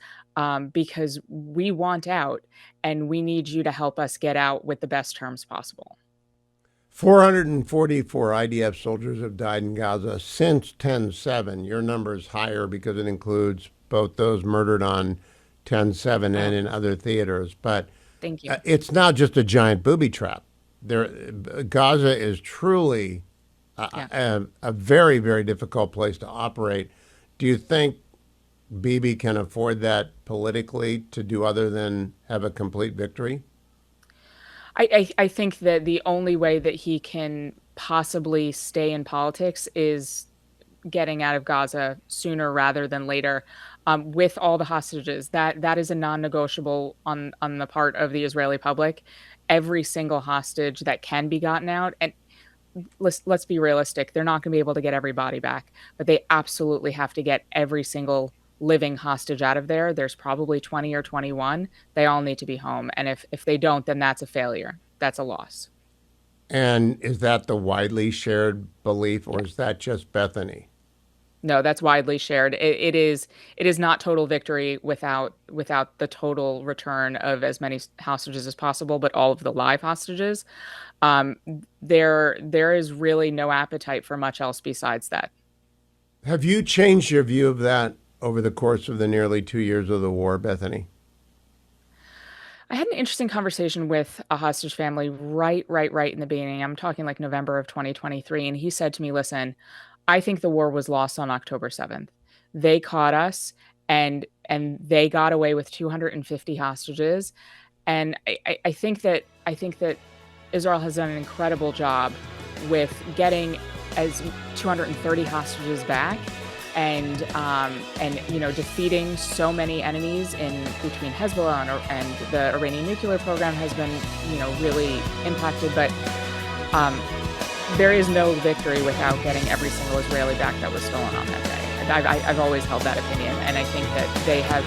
because we want out and we need you to help us get out with the best terms possible. 444 IDF soldiers have died in Gaza since 10/7. Your number is higher because it includes both those murdered on 10/7 and in other theaters. But thank you. It's not just a giant booby trap. Gaza is truly a very, very difficult place to operate. Do you think Bibi can afford that politically to do other than have a complete victory? I think that the only way that he can possibly stay in politics is getting out of Gaza sooner rather than later, with all the hostages. That is a non-negotiable on the part of the Israeli public. Every single hostage that can be gotten out, and let's be realistic, they're not going to be able to get everybody back, but they absolutely have to get every single living hostage out of there. There's probably 20 or 21. They all need to be home. And if they don't, then that's a failure. That's a loss. And is that the widely shared belief, or is that just Bethany? No, that's widely shared. It is not total victory without the total return of as many hostages as possible, but all of the live hostages. There is really no appetite for much else besides that. Have you changed your view of that over the course of the nearly 2 years of the war, Bethany? I had an interesting conversation with a hostage family right in the beginning. I'm talking like November of 2023. And he said to me, listen, I think the war was lost on October 7th. They caught us and they got away with 250 hostages. And I think that Israel has done an incredible job with getting as 230 hostages back and defeating so many enemies in between Hezbollah and the Iranian nuclear program has been really impacted. But there is no victory without getting every single Israeli back that was stolen on that day. And I've always held that opinion, and I think that they have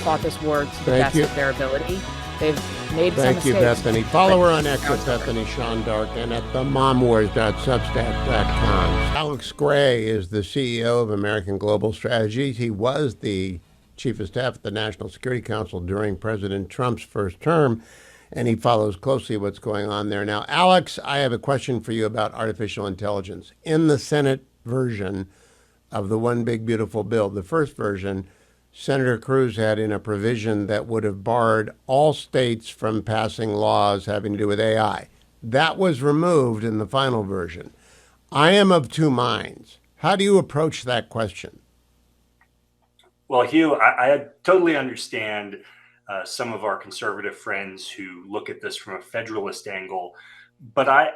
fought this war to the best of their ability. They've made some mistakes. Thank you, Bethany. Follow her on X at Bethany Sean Dark and at themomwars.substack.com. Alex Gray is the CEO of American Global Strategies. He was the chief of staff at the National Security Council during President Trump's first term, and he follows closely what's going on there. Now, Alex, I have a question for you about artificial intelligence. In the Senate version of the One Big Beautiful Bill, the first version, Senator Cruz had in a provision that would have barred all states from passing laws having to do with AI. That was removed in the final version. I am of two minds. How do you approach that question? Well, Hugh, I totally understand some of our conservative friends who look at this from a federalism angle, but I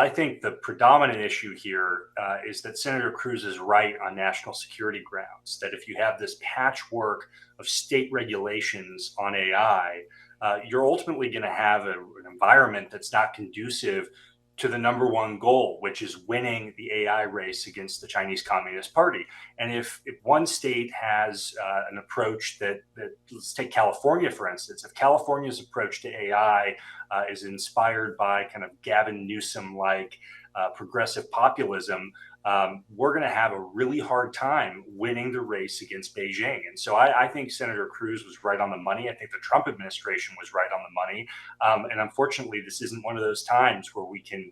think the predominant issue here is that Senator Cruz is right on national security grounds, that if you have this patchwork of state regulations on AI, you're ultimately going to have an environment that's not conducive to the number one goal, which is winning the AI race against the Chinese Communist Party. And if one state has an approach that, let's take California, for instance, if California's approach to AI is inspired by kind of Gavin Newsom-like progressive populism, we're going to have a really hard time winning the race against Beijing. And so I think Senator Cruz was right on the money. I think the Trump administration was right on the money. And unfortunately, this isn't one of those times where we can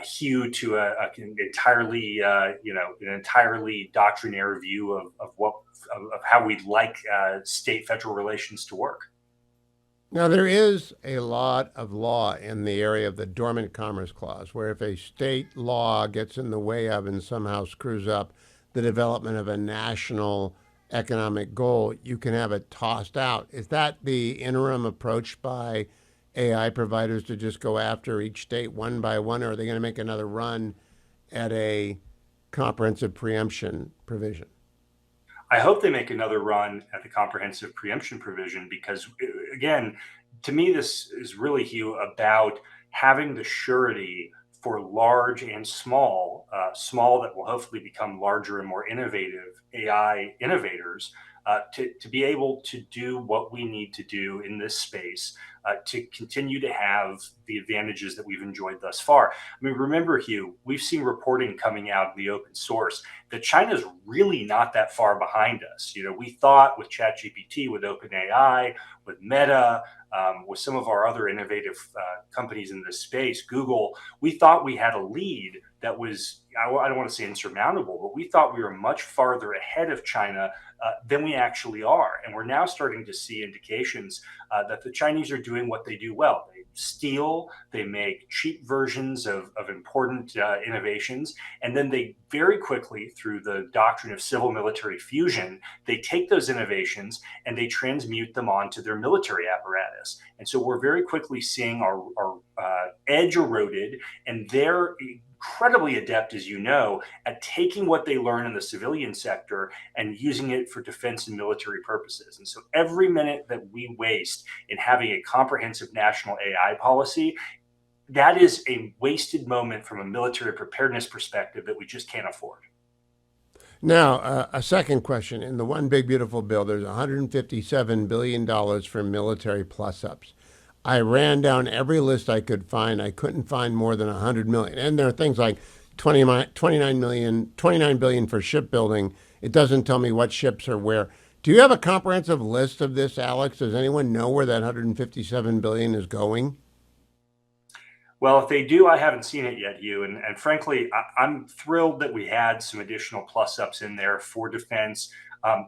hew to an entirely doctrinaire view of how we'd like state-federal relations to work. Now, there is a lot of law in the area of the Dormant Commerce Clause, where if a state law gets in the way of and somehow screws up the development of a national economic goal, you can have it tossed out. Is that the interim approach by AI providers to just go after each state one by one, or are they going to make another run at a comprehensive preemption provision? I hope they make another run at the comprehensive preemption provision because, again, to me, this is really, Hugh, about having the surety for large and small, small that will hopefully become larger and more innovative AI innovators, to be able to do what we need to do in this space to continue to have the advantages that we've enjoyed thus far. I mean, remember, Hugh, we've seen reporting coming out in the open source that China's really not that far behind us. You know, we thought with ChatGPT, with OpenAI, with Meta, with some of our other innovative companies in this space, Google, we thought we had a lead that was, I don't want to say insurmountable, but we thought we were much farther ahead of China than we actually are. And we're now starting to see indications that the Chinese are doing what they do well. They steal, they make cheap versions of important innovations, and then they very quickly, through the doctrine of civil military fusion, they take those innovations and they transmute them onto their military apparatus. And so we're very quickly seeing our edge eroded, and they're incredibly adept, as you know, at taking what they learn in the civilian sector and using it for defense and military purposes. And so every minute that we waste in having a comprehensive national AI policy, that is a wasted moment from a military preparedness perspective that we just can't afford. Now, a second question. In the One Big Beautiful Bill, there's $157 billion for military plus-ups. I ran down every list I could find. I couldn't find more than 100 million. And there are things like 29 billion for shipbuilding. It doesn't tell me what ships are where. Do you have a comprehensive list of this, Alex? Does anyone know where that 157 billion is going? Well, if they do, I haven't seen it yet, Hugh. And frankly, I'm thrilled that we had some additional plus ups in there for defense.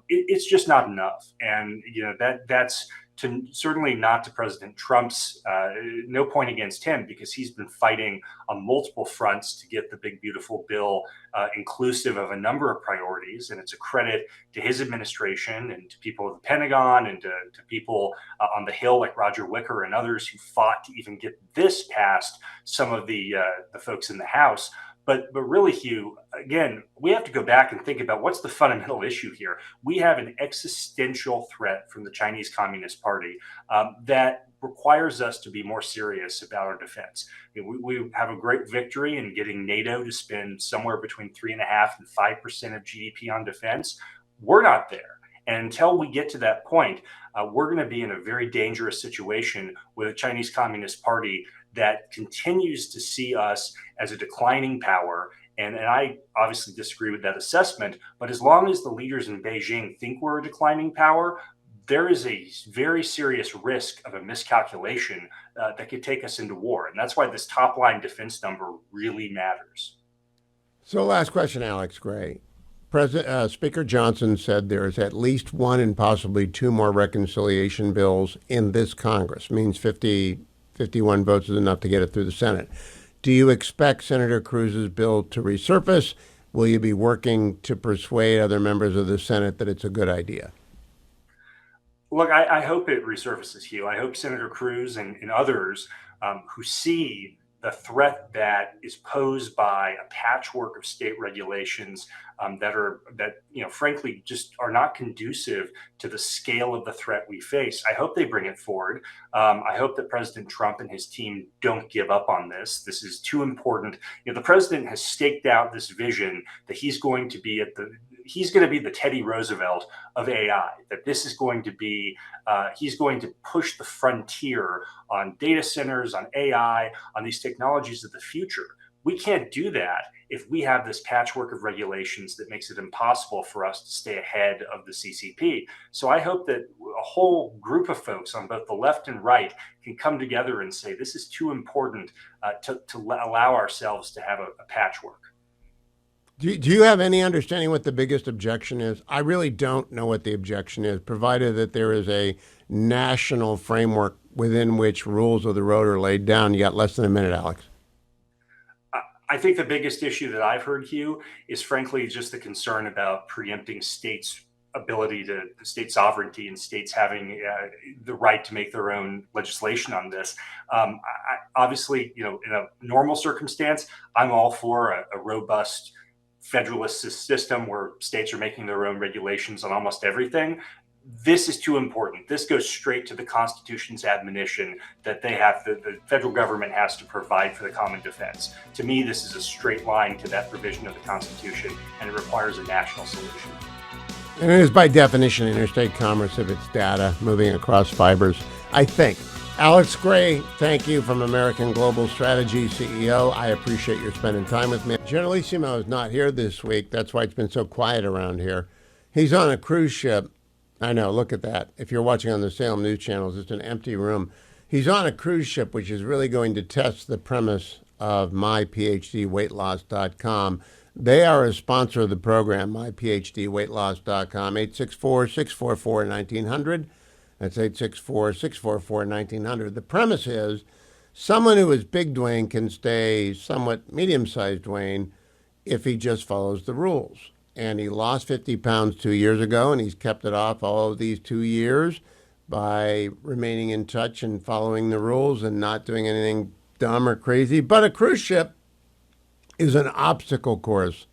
It's just not enough. And, you know, that's certainly not to President Trump's, no point against him, because he's been fighting on multiple fronts to get the big, beautiful bill inclusive of a number of priorities. And it's a credit to his administration and to people at the Pentagon and to people on the Hill like Roger Wicker and others who fought to even get this past some of the folks in the House. But really, Hugh, again, we have to go back and think about what's the fundamental issue here. We have an existential threat from the Chinese Communist Party that requires us to be more serious about our defense. We have a great victory in getting NATO to spend somewhere between 3.5% and 5% of GDP on defense. We're not there. And until we get to that point, we're going to be in a very dangerous situation with a Chinese Communist Party that continues to see us as a declining power. And I obviously disagree with that assessment. But as long as the leaders in Beijing think we're a declining power, there is a very serious risk of a miscalculation that could take us into war. And that's why this top line defense number really matters. So last question, Alex Gray. Speaker Johnson said there is at least one and possibly two more reconciliation bills in this Congress. Means 51 votes is enough to get it through the Senate. Do you expect Senator Cruz's bill to resurface? Will you be working to persuade other members of the Senate that it's a good idea? Look, I hope it resurfaces, Hugh. I hope Senator Cruz and others who see the threat that is posed by a patchwork of state regulations that frankly just are not conducive to the scale of the threat we face. I hope they bring it forward. I hope that President Trump and his team don't give up on this. This is too important. The president has staked out this vision that he's going to be the Teddy Roosevelt of AI, that this is going to be, he's going to push the frontier on data centers, on AI, on these technologies of the future. We can't do that if we have this patchwork of regulations that makes it impossible for us to stay ahead of the CCP. So I hope that a whole group of folks on both the left and right can come together and say, this is too important to allow ourselves to have a patchwork. Do you have any understanding what the biggest objection is? I really don't know what the objection is, provided that there is a national framework within which rules of the road are laid down. You got less than a minute, Alex. I think the biggest issue that I've heard, Hugh, is frankly just the concern about preempting states' ability to state sovereignty and states having the right to make their own legislation on this. Obviously, in a normal circumstance, I'm all for a robust federalist system where states are making their own regulations on almost everything. This is too important. This goes straight to the Constitution's admonition that the federal government has to provide for the common defense. To me, this is a straight line to that provision of the Constitution, and it requires a national solution. And it is by definition interstate commerce if it's data moving across fibers, I think. Alex Gray, thank you, from American Global Strategy CEO. I appreciate your spending time with me. Generalissimo is not here this week. That's why it's been so quiet around here. He's on a cruise ship. I know, look at that. If you're watching on the Salem News channels, it's an empty room. He's on a cruise ship, which is really going to test the premise of myphdweightloss.com. They are a sponsor of the program, myphdweightloss.com, 864-644-1900. That's 864-644-1900. The premise is someone who is big Dwayne can stay somewhat medium-sized Dwayne if he just follows the rules. And he lost 50 pounds 2 years ago, and he's kept it off all of these 2 years by remaining in touch and following the rules and not doing anything dumb or crazy. But a cruise ship is an obstacle course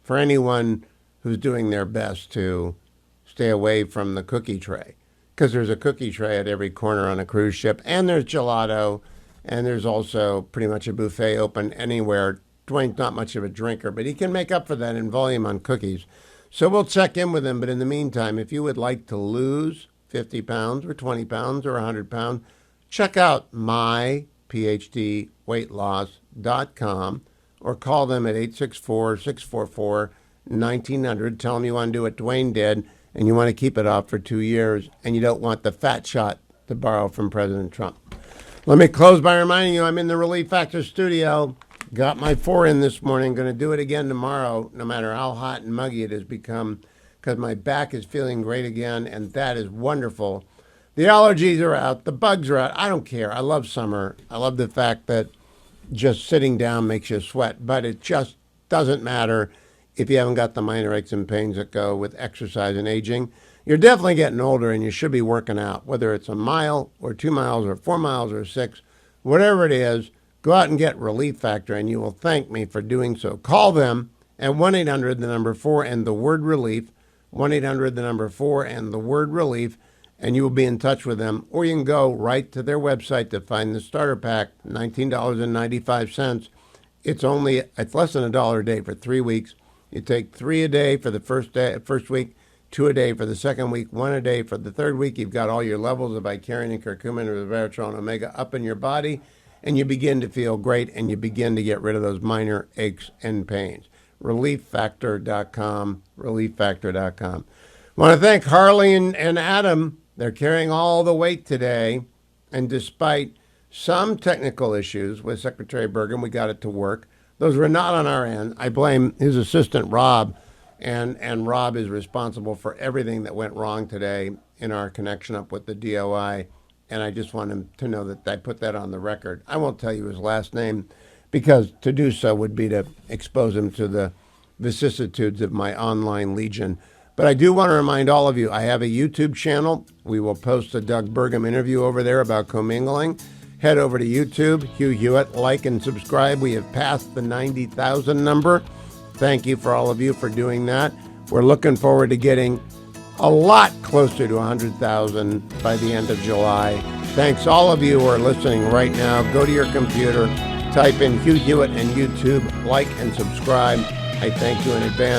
for anyone who's doing their best to stay away from the cookie tray. Because there's a cookie tray at every corner on a cruise ship, and there's gelato, and there's also pretty much a buffet open anywhere. Dwayne's not much of a drinker, but he can make up for that in volume on cookies. So we'll check in with him. But in the meantime, if you would like to lose 50 pounds or 20 pounds or 100 pounds, check out myphdweightloss.com or call them at 864-644-1900. Tell them you want to do what Dwayne did and you want to keep it off for 2 years and you don't want the fat shot, to borrow from President Trump. Let me close by reminding you I'm in the Relief Factor studio. Got my 4 in this morning. Going to do it again tomorrow, no matter how hot and muggy it has become, because my back is feeling great again, and that is wonderful. The allergies are out. The bugs are out. I don't care. I love summer. I love the fact that just sitting down makes you sweat, but it just doesn't matter if you haven't got the minor aches and pains that go with exercise and aging. You're definitely getting older, and you should be working out, whether it's a mile or 2 miles or 4 miles or 6, whatever it is. Go out and get Relief Factor, and you will thank me for doing so. Call them at 1-800, the number 4, and the word relief, 1-800, the number 4, and the word relief, and you will be in touch with them. Or you can go right to their website to find the starter pack, $19.95. It's less than $1 a day for 3 weeks. You take 3 a day for the first week, 2 a day for the second week, 1 a day for the third week. You've got all your levels of icarian and curcumin or resveratrol and omega up in your body, and you begin to feel great, and you begin to get rid of those minor aches and pains. ReliefFactor.com, ReliefFactor.com. I want to thank Harley and Adam. They're carrying all the weight today, and despite some technical issues with Secretary Bergen, we got it to work. Those were not on our end. I blame his assistant, Rob, and Rob is responsible for everything that went wrong today in our connection up with the DOI. And I just want him to know that I put that on the record. I won't tell you his last name because to do so would be to expose him to the vicissitudes of my online legion. But I do want to remind all of you, I have a YouTube channel. We will post a Doug Burgum interview over there about commingling. Head over to YouTube, Hugh Hewitt, like and subscribe. We have passed the 90,000 number. Thank you for all of you for doing that. We're looking forward to getting a lot closer to 100,000 by the end of July. Thanks all of you who are listening right now. Go to your computer, type in Hugh Hewitt and YouTube, like and subscribe. I thank you in advance.